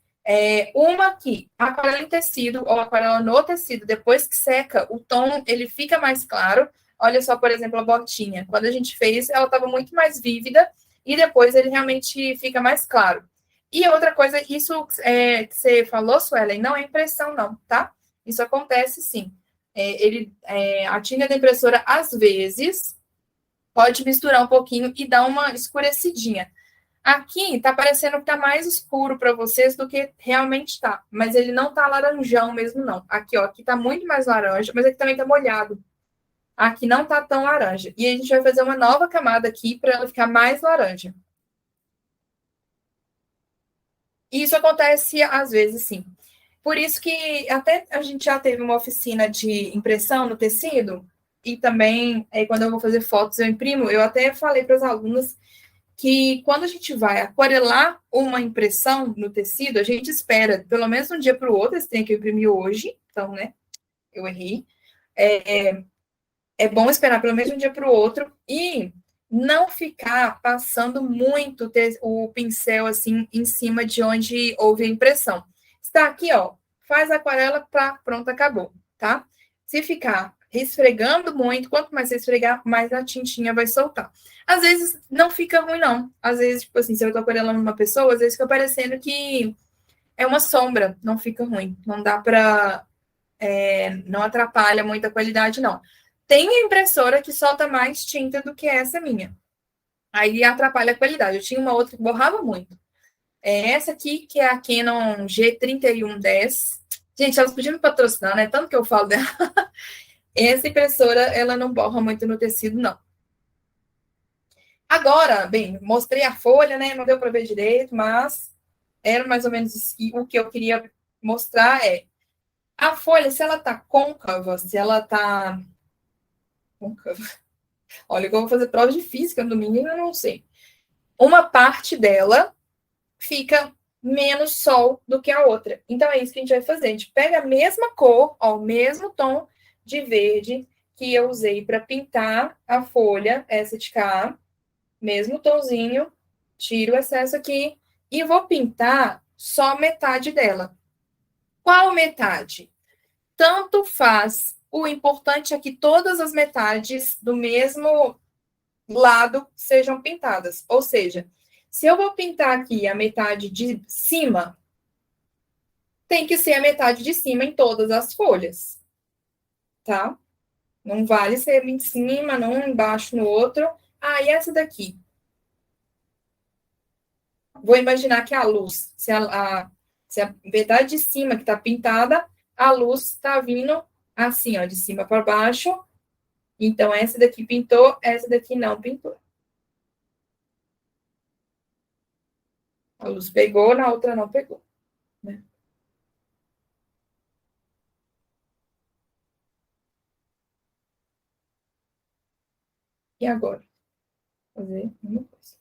Uma que a aquarela em tecido ou aquarela no tecido, depois que seca, o tom ele fica mais claro. Olha só, por exemplo, a botinha. Quando a gente fez, ela estava muito mais vívida e depois ele realmente fica mais claro. E outra coisa, isso que você falou, Suelen, não é impressão, não, tá? Isso acontece sim. A tinta da impressora, às vezes, pode misturar um pouquinho e dar uma escurecidinha. Aqui tá parecendo que tá mais escuro para vocês do que realmente tá, mas ele não tá laranjão mesmo, não. Aqui, ó, aqui tá muito mais laranja, mas aqui também tá molhado. Aqui não tá tão laranja. E a gente vai fazer uma nova camada aqui para ela ficar mais laranja. E isso acontece às vezes, sim. Por isso que até a gente já teve uma oficina de impressão no tecido, e também, quando eu vou fazer fotos, eu imprimo. Eu até falei para as alunas que quando a gente vai aquarelar uma impressão no tecido, a gente espera pelo menos um dia para o outro. Você tem que imprimir hoje, então, né? Eu errei. É bom esperar pelo menos um dia para o outro e não ficar passando muito o pincel assim em cima de onde houve a impressão. Está aqui, ó, faz a aquarela, pronto, acabou, tá? Se ficar esfregando muito, quanto mais você esfregar, mais a tintinha vai soltar. Às vezes não fica ruim, não. Às vezes, tipo assim, se eu tô aquarelando uma pessoa, às vezes fica parecendo que é uma sombra, não fica ruim. Não dá para... não atrapalha muito a qualidade, não. Tem a impressora que solta mais tinta do que essa minha. Aí atrapalha a qualidade. Eu tinha uma outra que borrava muito. Essa aqui, que é a Canon G3110. Gente, elas podiam me patrocinar, né? Tanto que eu falo dela. Essa impressora, ela não borra muito no tecido, não. Agora, bem, mostrei a folha, né? Não deu para ver direito, mas era mais ou menos o que eu queria mostrar a folha, se ela tá côncava, se ela tá côncava. Olha, eu vou fazer prova de física no domingo, eu não sei. Uma parte dela fica menos sol do que a outra. Então, é isso que a gente vai fazer. A gente pega a mesma cor, ó, o mesmo tom de verde que eu usei para pintar a folha, essa de cá, mesmo tomzinho, tiro o excesso aqui e vou pintar só metade dela. Qual metade? Tanto faz. O importante é que todas as metades do mesmo lado sejam pintadas. Ou seja, se eu vou pintar aqui a metade de cima, tem que ser a metade de cima em todas as folhas, tá? Não vale ser em cima, não embaixo no outro. E essa daqui. Vou imaginar que a luz, se a metade de cima que tá pintada, a luz tá vindo assim, ó, de cima para baixo. Então, essa daqui pintou, essa daqui não pintou. A luz pegou, na outra não pegou, né? E agora? Fazer uma coisa.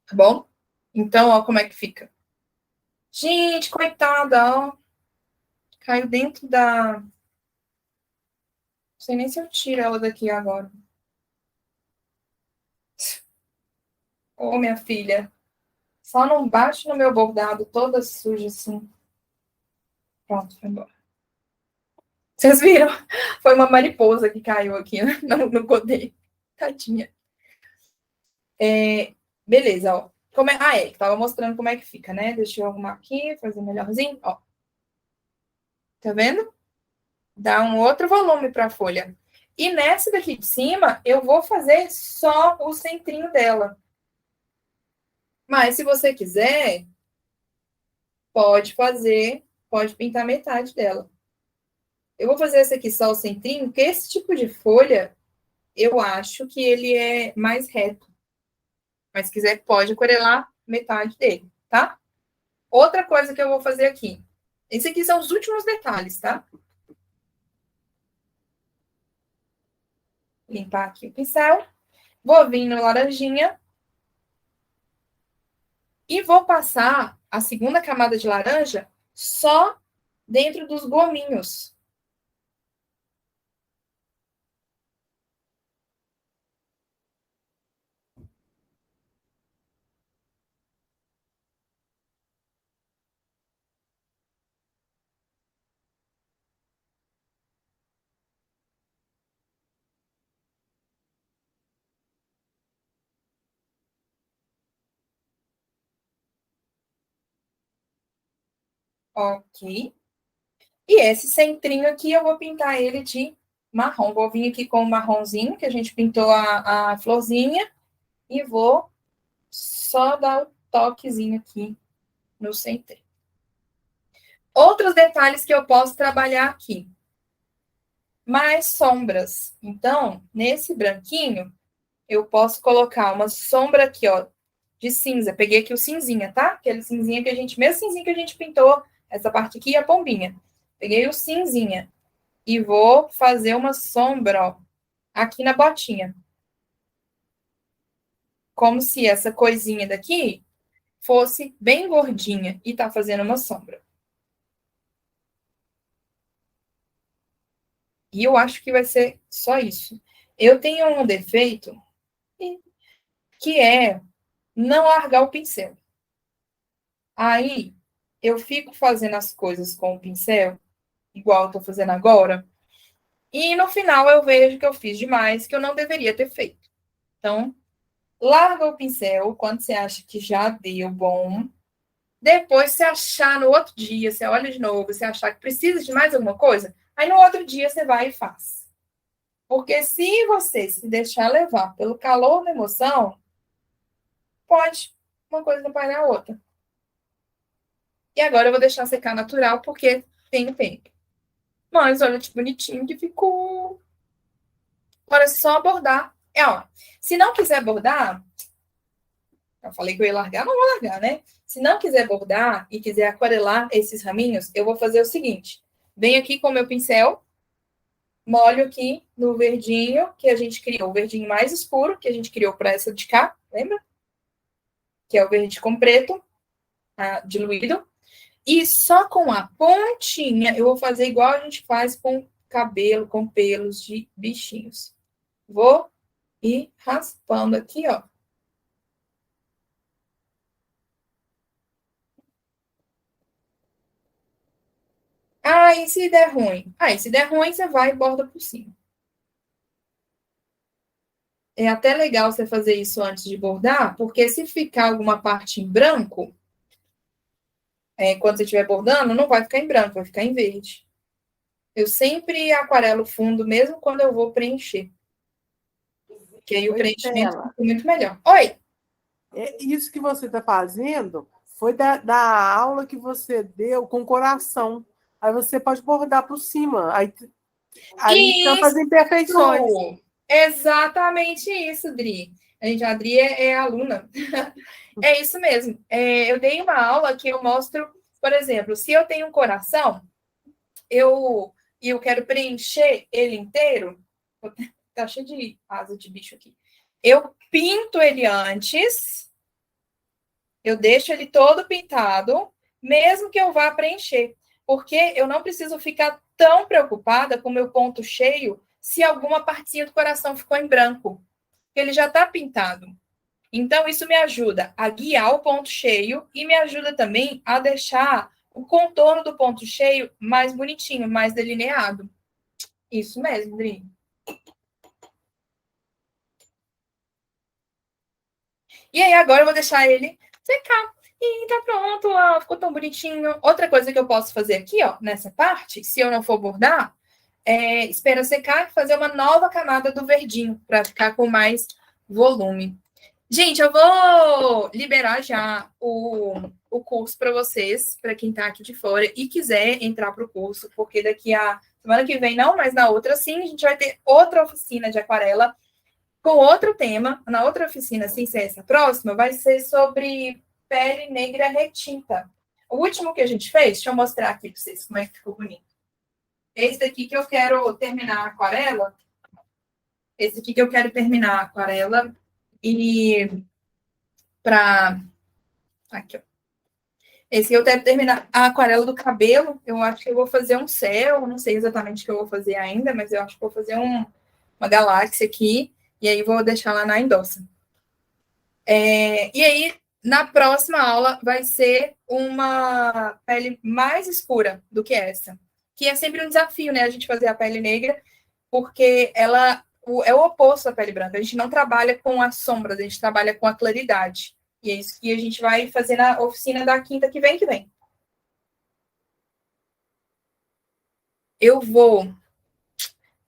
Tá bom? Então, ó, como é que fica. Gente, coitada, ó. Caiu dentro da... Não sei nem se eu tiro ela daqui agora. Ô, minha filha. Só não bate no meu bordado, toda suja assim. Pronto, foi embora. Vocês viram? Foi uma mariposa que caiu aqui no codeiro. Tadinha. Beleza, ó. Tava mostrando como é que fica, né? Deixa eu arrumar aqui, fazer melhorzinho, ó. Tá vendo? Dá um outro volume para a folha. E nessa daqui de cima, eu vou fazer só o centrinho dela. Mas se você quiser, pode fazer pode pintar metade dela. Eu vou fazer esse aqui só o centrinho, porque esse tipo de folha, eu acho que ele é mais reto. Mas se quiser, pode aquarelar metade dele, tá? Outra coisa que eu vou fazer aqui. Esse aqui são os últimos detalhes, tá? Limpar aqui o pincel. Vou vir no laranjinha. E vou passar a segunda camada de laranja só dentro dos gominhos. Ok. E esse centrinho aqui, eu vou pintar ele de marrom. Vou vir aqui com o marronzinho, que a gente pintou a florzinha, e vou só dar o toquezinho aqui no centrinho. Outros detalhes que eu posso trabalhar aqui. Mais sombras. Então, nesse branquinho, eu posso colocar uma sombra aqui, ó, de cinza. Peguei aqui o cinzinha, tá? Aquele cinzinha que a gente, mesmo cinzinho que a gente pintou, essa parte aqui e a pombinha. Peguei o cinzinha e vou fazer uma sombra, ó, aqui na botinha. Como se essa coisinha daqui fosse bem gordinha e tá fazendo uma sombra. E eu acho que vai ser só isso. Eu tenho um defeito que é não largar o pincel. Aí, eu fico fazendo as coisas com o pincel, igual eu tô fazendo agora, e no final eu vejo que eu fiz demais, que eu não deveria ter feito. Então, larga o pincel quando você acha que já deu bom. Depois, se achar no outro dia, você olha de novo, você achar que precisa de mais alguma coisa, aí no outro dia você vai e faz. Porque se você se deixar levar pelo calor da emoção, pode uma coisa não parar a outra. E agora eu vou deixar secar natural, porque tem tempo. Mas olha que bonitinho que ficou. Agora é só bordar. Ó, se não quiser bordar, eu falei que eu ia largar, não vou largar, né? Se não quiser bordar e quiser aquarelar esses raminhos, eu vou fazer o seguinte. Venho aqui com o meu pincel, molho aqui no verdinho que a gente criou, o verdinho mais escuro que a gente criou para essa de cá, lembra? Que é o verde com preto, diluído. E só com a pontinha, eu vou fazer igual a gente faz com cabelo, com pelos de bichinhos. Vou ir raspando aqui, ó. Ah, e se der ruim? Ah, e se der ruim, você vai e borda por cima. É até legal você fazer isso antes de bordar, porque se ficar alguma parte em branco, quando você estiver bordando, não vai ficar em branco, vai ficar em verde. Eu sempre aquarelo fundo, mesmo quando eu vou preencher. Que aí o preenchimento fica muito melhor. Oi! Isso que você está fazendo foi da aula que você deu com coração. Aí você pode bordar por cima. Aí tampa as imperfeições. Exatamente isso, Dri. A Dri é aluna. É isso mesmo. Eu dei uma aula que eu mostro, por exemplo, se eu tenho um coração, eu quero preencher ele inteiro, tá cheio de asa de bicho aqui. Eu pinto ele antes, eu deixo ele todo pintado, mesmo que eu vá preencher, porque eu não preciso ficar tão preocupada com o meu ponto cheio se alguma partinha do coração ficou em branco, porque ele já está pintado. Então, isso me ajuda a guiar o ponto cheio e me ajuda também a deixar o contorno do ponto cheio mais bonitinho, mais delineado. Isso mesmo, Dri. E aí, agora eu vou deixar ele secar. E tá pronto, ó, ficou tão bonitinho. Outra coisa que eu posso fazer aqui, ó, nessa parte, se eu não for bordar, espera secar e fazer uma nova camada do verdinho, para ficar com mais volume. Gente, eu vou liberar já o curso para vocês, para quem está aqui de fora e quiser entrar para o curso, porque daqui a semana que vem, não, mas na outra sim, a gente vai ter outra oficina de aquarela com outro tema. Na outra oficina, sem ser essa próxima, vai ser sobre pele negra retinta. O último que a gente fez, deixa eu mostrar aqui para vocês como é que ficou bonito. Esse daqui que eu quero terminar a aquarela. Esse aqui que eu quero terminar a aquarela. E para... Aqui, ó. Esse eu quero terminar a aquarela do cabelo. Eu acho que eu vou fazer um céu. Não sei exatamente o que eu vou fazer ainda, mas eu acho que vou fazer uma galáxia aqui. E aí vou deixar lá na endossa. E aí, na próxima aula, vai ser uma pele mais escura do que essa. Que é sempre um desafio, né? A gente fazer a pele negra, porque ela é o oposto da pele branca. A gente não trabalha com as sombras, a gente trabalha com a claridade. E é isso que a gente vai fazer na oficina da quinta que vem. Eu vou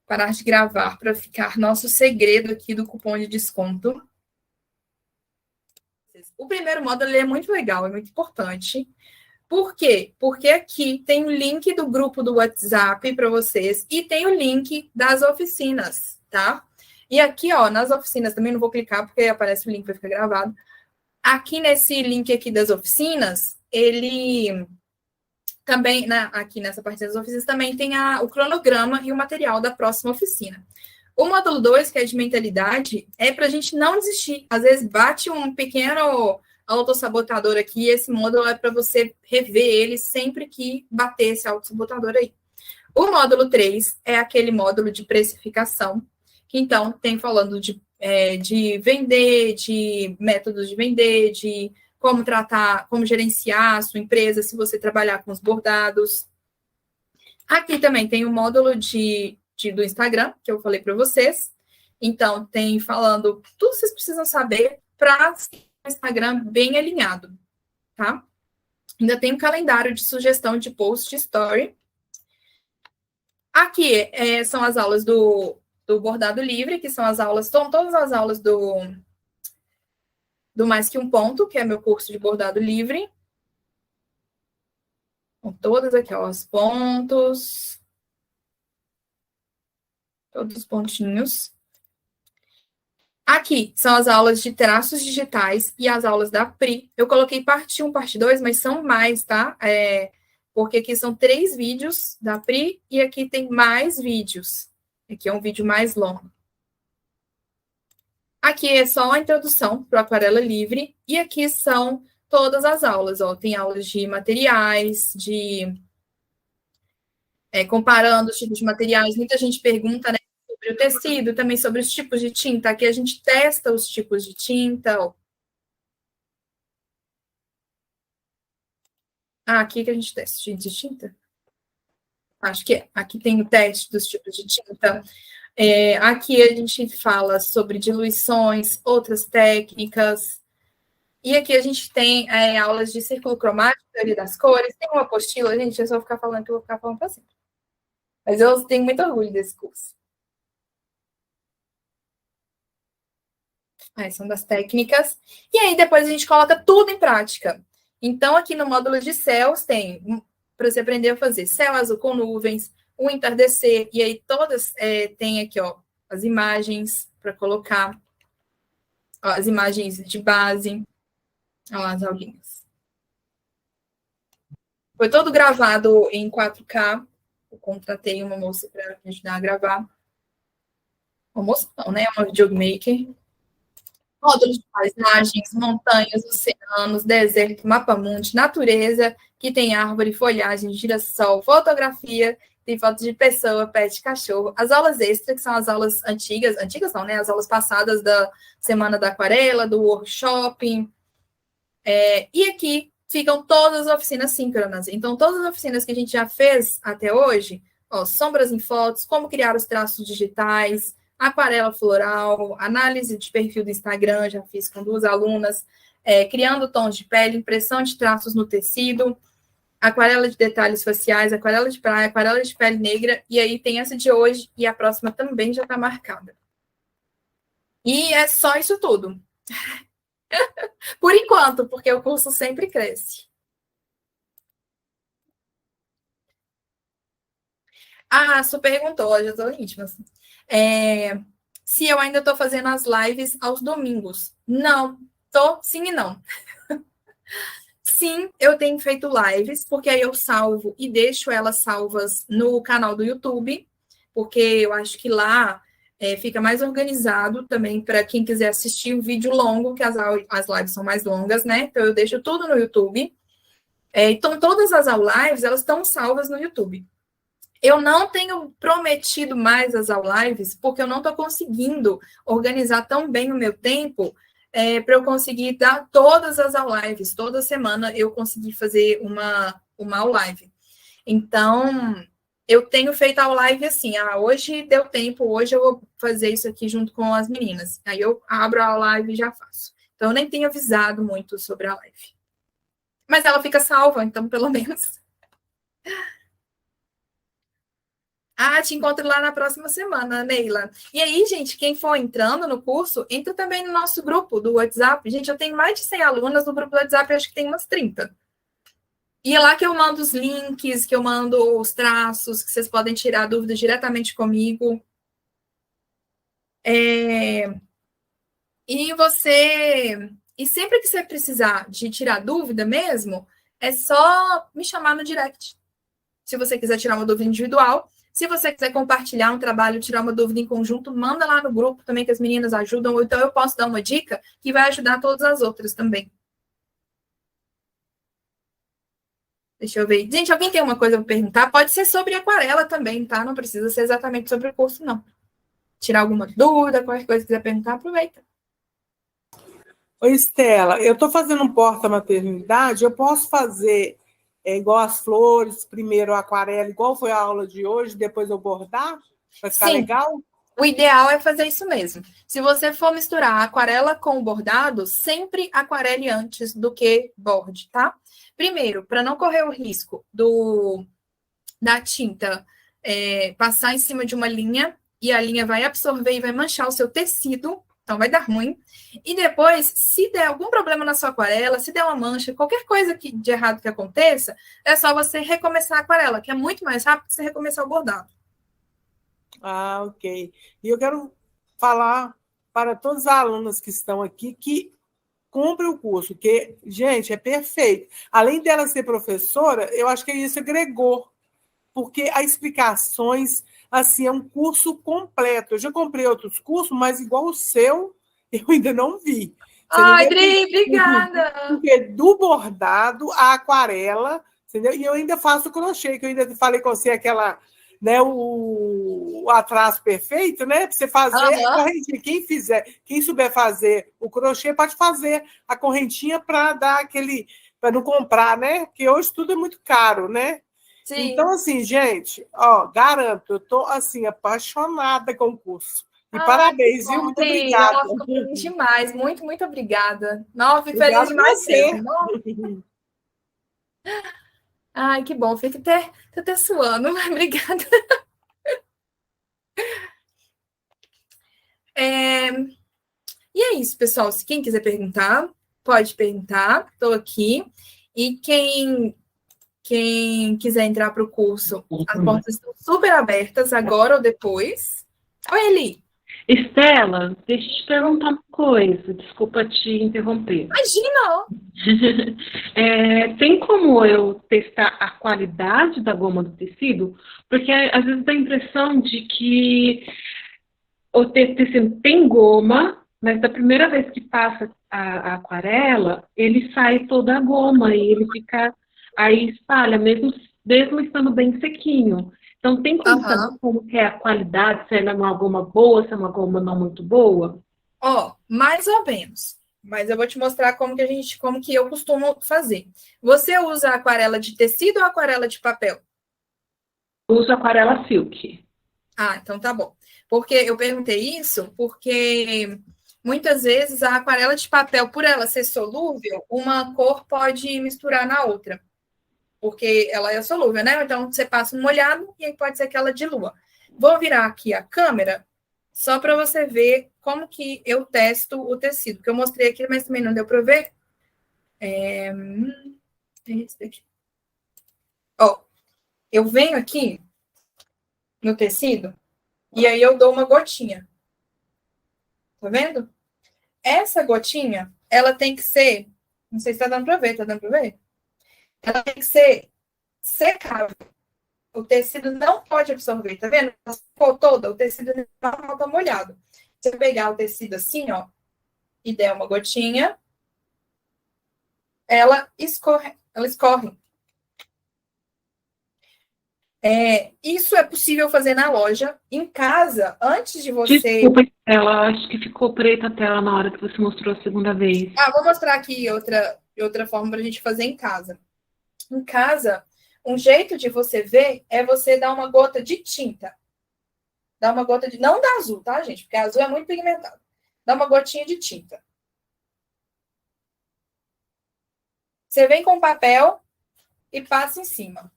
parar de gravar para ficar nosso segredo aqui do cupom de desconto. O primeiro módulo é muito legal, é muito importante. Por quê? Porque aqui tem o link do grupo do WhatsApp para vocês e tem o link das oficinas, tá? E aqui, ó, nas oficinas, também não vou clicar porque aparece o link, vai ficar gravado. Aqui nesse link aqui das oficinas, ele também, né, aqui nessa parte das oficinas, também tem o cronograma e o material da próxima oficina. O módulo 2, que é de mentalidade, é para a gente não desistir. Às vezes bate um pequeno autossabotador aqui, e esse módulo é para você rever ele sempre que bater esse autossabotador aí. O módulo 3 é aquele módulo de precificação, que então tem falando de vender, de métodos de vender, de como tratar, como gerenciar a sua empresa, se você trabalhar com os bordados. Aqui também tem o módulo do Instagram, que eu falei para vocês. Então, tem falando tudo que vocês precisam saber para o Instagram bem alinhado, tá? Ainda tem um calendário de sugestão de post story. Aqui são as aulas do Bordado Livre, que são as aulas, são todas as aulas do Mais Que Um Ponto, que é meu curso de bordado livre. Com todas aqui, ó, os pontos. Todos os pontinhos. Aqui são as aulas de traços digitais e as aulas da Pri. Eu coloquei parte 1, parte 2, mas são mais, tá? Porque aqui são 3 vídeos da Pri e aqui tem mais vídeos. Aqui é um vídeo mais longo. Aqui é só a introdução para o Aquarela Livre. E aqui são todas as aulas. Ó. Tem aulas de materiais, comparando os tipos de materiais. Muita gente pergunta, né, sobre o tecido, também sobre os tipos de tinta. Aqui a gente testa os tipos de tinta. Ó. Aqui que a gente testa de tinta? Acho que é. Aqui tem o teste dos tipos de tinta. Aqui a gente fala sobre diluições, outras técnicas. E aqui a gente tem aulas de círculo cromático, teoria das cores. Tem uma apostila, gente, eu só vou ficar falando que eu vou ficar falando para sempre. Mas eu tenho muito orgulho desse curso. São das técnicas. E aí depois a gente coloca tudo em prática. Então, aqui no módulo de céus tem para você aprender a fazer céu azul com nuvens, o entardecer, e aí todas tem aqui, ó, as imagens para colocar, ó, as imagens de base, olha lá as aulinhas. Foi todo gravado em 4K, eu contratei uma moça para me ajudar a gravar. Uma moça não, né? Uma videomaker. Módulos de paisagens, montanhas, oceanos, deserto, mapa-mundi, natureza, que tem árvore, folhagem, girassol, fotografia, tem fotos de pessoa, pet, cachorro. As aulas extras, que são as aulas antigas não, né? As aulas passadas da Semana da Aquarela, do workshop. E aqui ficam todas as oficinas síncronas. Então, todas as oficinas que a gente já fez até hoje, ó, sombras em fotos, como criar os traços digitais, aquarela floral, análise de perfil do Instagram, já fiz com 2 alunas, criando tons de pele, impressão de traços no tecido, aquarela de detalhes faciais, aquarela de praia, aquarela de pele negra, e aí tem essa de hoje, e a próxima também já está marcada. E é só isso tudo. Por enquanto, porque o curso sempre cresce. Ah, Su perguntou, já estou íntima. Se eu ainda estou fazendo as lives aos domingos. Não, tô sim e não. Sim, eu tenho feito lives, porque aí eu salvo e deixo elas salvas no canal do YouTube, porque eu acho que lá fica mais organizado também para quem quiser assistir um vídeo longo, que as lives são mais longas, né? Então eu deixo tudo no YouTube. Então todas as lives, elas estão salvas no YouTube. Eu não tenho prometido mais as lives, porque eu não estou conseguindo organizar tão bem o meu tempo para eu conseguir dar todas as lives. Toda semana eu consegui fazer uma live. Então, eu tenho feito a live assim, hoje deu tempo, hoje eu vou fazer isso aqui junto com as meninas. Aí eu abro a live e já faço. Então, eu nem tenho avisado muito sobre a live. Mas ela fica salva, então, pelo menos... te encontro lá na próxima semana, Neila. E aí, gente, quem for entrando no curso, entra também no nosso grupo do WhatsApp. Gente, eu tenho mais de 100 alunas no grupo do WhatsApp, acho que tem umas 30. E é lá que eu mando os links, que eu mando os traços, que vocês podem tirar dúvidas diretamente comigo. E sempre que você precisar de tirar dúvida mesmo, é só me chamar no direct. Se você quiser tirar uma dúvida individual, se você quiser compartilhar um trabalho, tirar uma dúvida em conjunto, manda lá no grupo também, que as meninas ajudam, ou então eu posso dar uma dica que vai ajudar todas as outras também. Deixa eu ver. Gente, alguém tem uma coisa para perguntar? Pode ser sobre aquarela também, tá? Não precisa ser exatamente sobre o curso, não. Tirar alguma dúvida, qualquer coisa que quiser perguntar, aproveita. Oi, Estela, eu estou fazendo um porta-maternidade, eu posso fazer igual as flores, primeiro aquarela, igual foi a aula de hoje, depois eu bordar? Vai ficar legal? O ideal é fazer isso mesmo. Se você for misturar aquarela com bordado, sempre aquarele antes do que borde, tá? Primeiro, para não correr o risco da tinta passar em cima de uma linha e a linha vai absorver e vai manchar o seu tecido, então vai dar ruim. E depois, se der algum problema na sua aquarela, se der uma mancha, qualquer coisa de errado que aconteça, é só você recomeçar a aquarela, que é muito mais rápido que você recomeçar o bordado. Ok. E eu quero falar para todos os alunos que estão aqui que comprem o curso, que, gente, é perfeito. Além dela ser professora, eu acho que isso agregou, porque as explicações, assim, é um curso completo. Eu já comprei outros cursos, mas igual o seu, eu ainda não vi. Adri, obrigada! Porque do bordado à aquarela, entendeu? E eu ainda faço crochê, que eu ainda falei com você aquela... Né, o atraso perfeito, né? Para você fazer a correntinha. Quem souber fazer o crochê, pode fazer a correntinha para dar aquele. Para não comprar, né? Porque hoje tudo é muito caro, né? Sim. Então, assim, gente, garanto, eu estou assim, apaixonada com o curso. E parabéns, viu? Muito obrigada. Fico feliz demais. Muito, muito obrigada. Não, fico feliz demais mesmo. Ai, que bom. Fico até suando. Obrigada. E é isso, pessoal. Se quem quiser perguntar, pode perguntar. Estou aqui. E quem quiser entrar para o curso, as portas estão super abertas, agora ou depois. Oi, Eli. Estela, deixa eu te perguntar uma coisa. Desculpa te interromper. Imagina! Tem como eu testar a qualidade da goma do tecido? Porque às vezes dá a impressão de que o tecido tem goma, mas da primeira vez que passa a aquarela, ele sai toda a goma e ele fica... Aí espalha, mesmo estando bem sequinho. Então, tem como saber como que é a qualidade, se é uma goma boa, se é uma goma não muito boa? Mais ou menos. Mas eu vou te mostrar como que eu costumo fazer. Você usa aquarela de tecido ou aquarela de papel? Eu uso aquarela silk. Então tá bom. Porque eu perguntei isso porque muitas vezes a aquarela de papel, por ela ser solúvel, uma cor pode misturar na outra. Porque ela é solúvel, né? Então, você passa um molhado e aí pode ser que ela dilua. Vou virar aqui a câmera só para você ver como que eu testo o tecido. Que eu mostrei aqui, mas também não deu para ver. Esse daqui. Eu venho aqui no tecido, e aí eu dou uma gotinha. Tá vendo? Essa gotinha, ela tem que ser, não sei se tá dando para ver, tá dando para ver? Ela tem que ser secável. O tecido não pode absorver, tá vendo? Ela ficou toda, o tecido não tá molhado. Se eu pegar o tecido assim, ó, e der uma gotinha, ela escorre. Isso é possível fazer na loja, em casa, antes de você... Desculpa, Estela, acho que ficou preta a tela na hora que você mostrou a segunda vez. Vou mostrar aqui outra forma para a gente fazer em casa. Em casa, um jeito de você ver é você dar uma gota de tinta. Dá uma gota de... Não dá azul, tá, gente? Porque azul é muito pigmentado. Dá uma gotinha de tinta. Você vem com papel e passa em cima.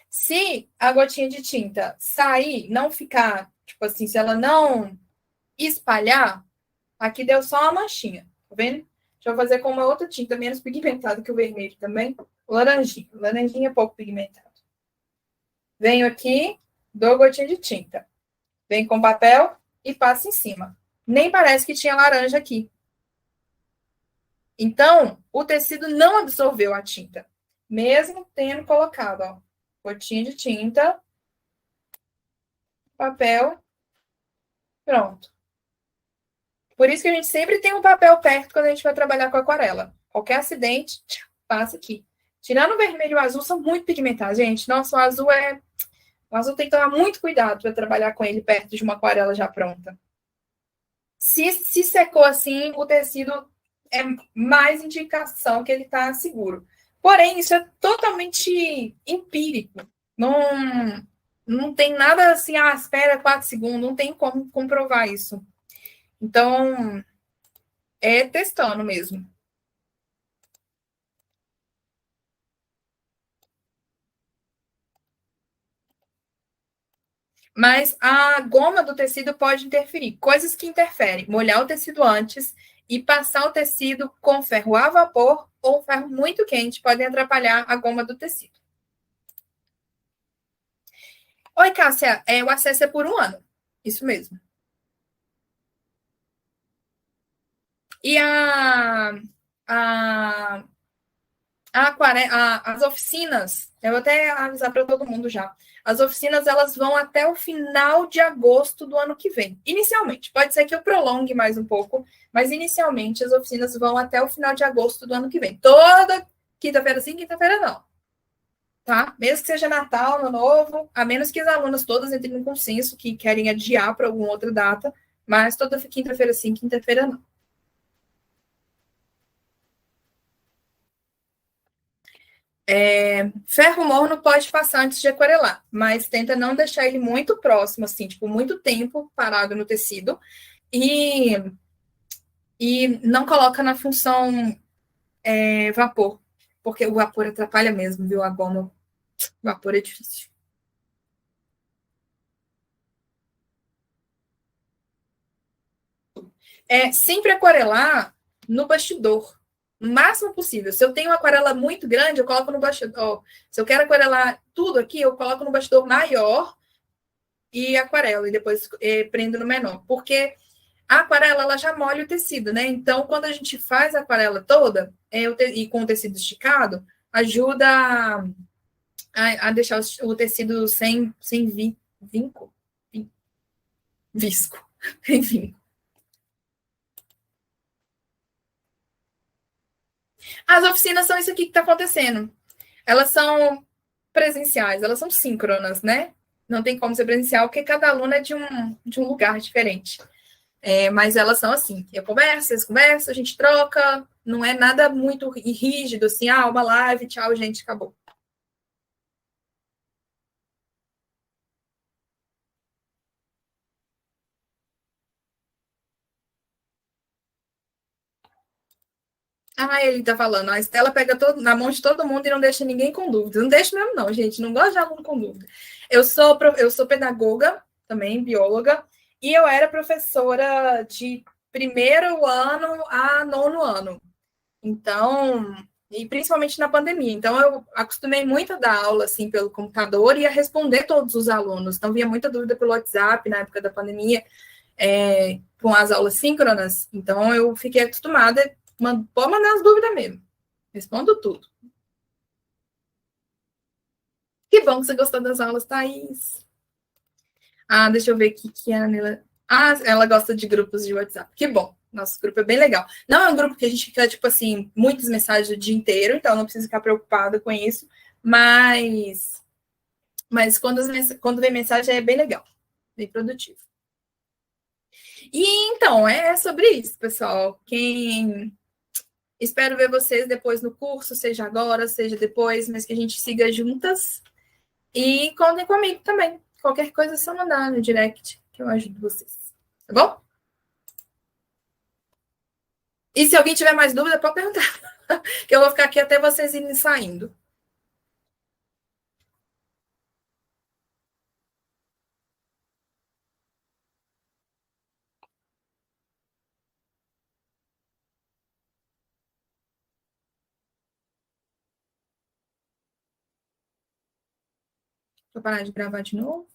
Se a gotinha de tinta sair, não ficar, tipo assim, se ela não espalhar, aqui deu só uma manchinha, tá vendo? Deixa eu fazer com uma outra tinta menos pigmentada que o vermelho também. Laranjinha. Laranjinha é pouco pigmentado. Venho aqui, dou gotinha de tinta. Venho com papel e passo em cima. Nem parece que tinha laranja aqui. Então, o tecido não absorveu a tinta. Mesmo tendo colocado, ó, gotinha de tinta, papel, pronto. Por isso que a gente sempre tem um papel perto quando a gente vai trabalhar com aquarela. Qualquer acidente, passa aqui. Tirando o vermelho e o azul, são muito pigmentados, gente. Nossa, o azul tem que tomar muito cuidado para trabalhar com ele perto de uma aquarela já pronta. Se secou assim, o tecido é mais indicação que ele está seguro. Porém, isso é totalmente empírico. Não tem nada assim, espera 4 segundos, não tem como comprovar isso. Então, é testando mesmo. Mas a goma do tecido pode interferir. Coisas que interferem: molhar o tecido antes e passar o tecido com ferro a vapor ou ferro muito quente podem atrapalhar a goma do tecido. Oi, Cássia, o acesso é por 1 ano. Isso mesmo. E as oficinas, eu vou até avisar para todo mundo já. As oficinas, elas vão até o final de agosto do ano que vem. Inicialmente. Pode ser que eu prolongue mais um pouco, mas inicialmente as oficinas vão até o final de agosto do ano que vem. Toda quinta-feira sim, quinta-feira não. Tá? Mesmo que seja Natal, Ano Novo, a menos que as alunas todas entrem em consenso que querem adiar para alguma outra data, mas toda quinta-feira sim, quinta-feira não. Ferro morno pode passar antes de aquarelar, mas tenta não deixar ele muito próximo, assim, tipo, muito tempo parado no tecido e não coloca na função vapor, porque o vapor atrapalha mesmo, viu? A goma, o vapor é difícil. Sempre aquarelar no bastidor, o máximo possível. Se eu tenho uma aquarela muito grande, eu coloco no bastidor. Se eu quero aquarelar tudo aqui, eu coloco no bastidor maior e aquarela, e depois prendo no menor. Porque a aquarela, ela já molha o tecido, né? Então, quando a gente faz a aquarela toda, e com o tecido esticado, ajuda a deixar o tecido sem visco. Enfim. As oficinas são isso aqui que está acontecendo. Elas são presenciais, elas são síncronas, né? Não tem como ser presencial, porque cada aluno é de um lugar diferente. Mas elas são assim. Eu converso, eles conversam, a gente troca. Não é nada muito rígido, assim, uma live, tchau, gente, acabou. Ele tá falando, a Estela pega na mão de todo mundo e não deixa ninguém com dúvida. Não deixa mesmo, não, gente. Não gosto de aluno com dúvida. Eu sou pedagoga, também, bióloga, e eu era professora de 1º ano a 9º ano. Então, E principalmente na pandemia. Então, eu acostumei muito a dar aula assim pelo computador e a responder todos os alunos. Então, vinha muita dúvida pelo WhatsApp na época da pandemia, com as aulas síncronas. Então, eu fiquei acostumada. Pode mandar as dúvidas mesmo. Respondo tudo. Que bom que você gostou das aulas, Thaís. Ah, deixa eu ver aqui que a Anela. Ah, ela gosta de grupos de WhatsApp. Que bom. Nosso grupo é bem legal. Não é um grupo que a gente fica, tipo assim, muitas mensagens o dia inteiro, então não precisa ficar preocupada com isso. Mas quando vem mensagem é bem legal, bem produtivo. E então, é sobre isso, pessoal. Espero ver vocês depois no curso, seja agora, seja depois, mas que a gente siga juntas. E contem comigo também. Qualquer coisa é só mandar no direct, que eu ajudo vocês. Tá bom? E se alguém tiver mais dúvida, pode perguntar. Que eu vou ficar aqui até vocês irem saindo. Vou parar de gravar de novo.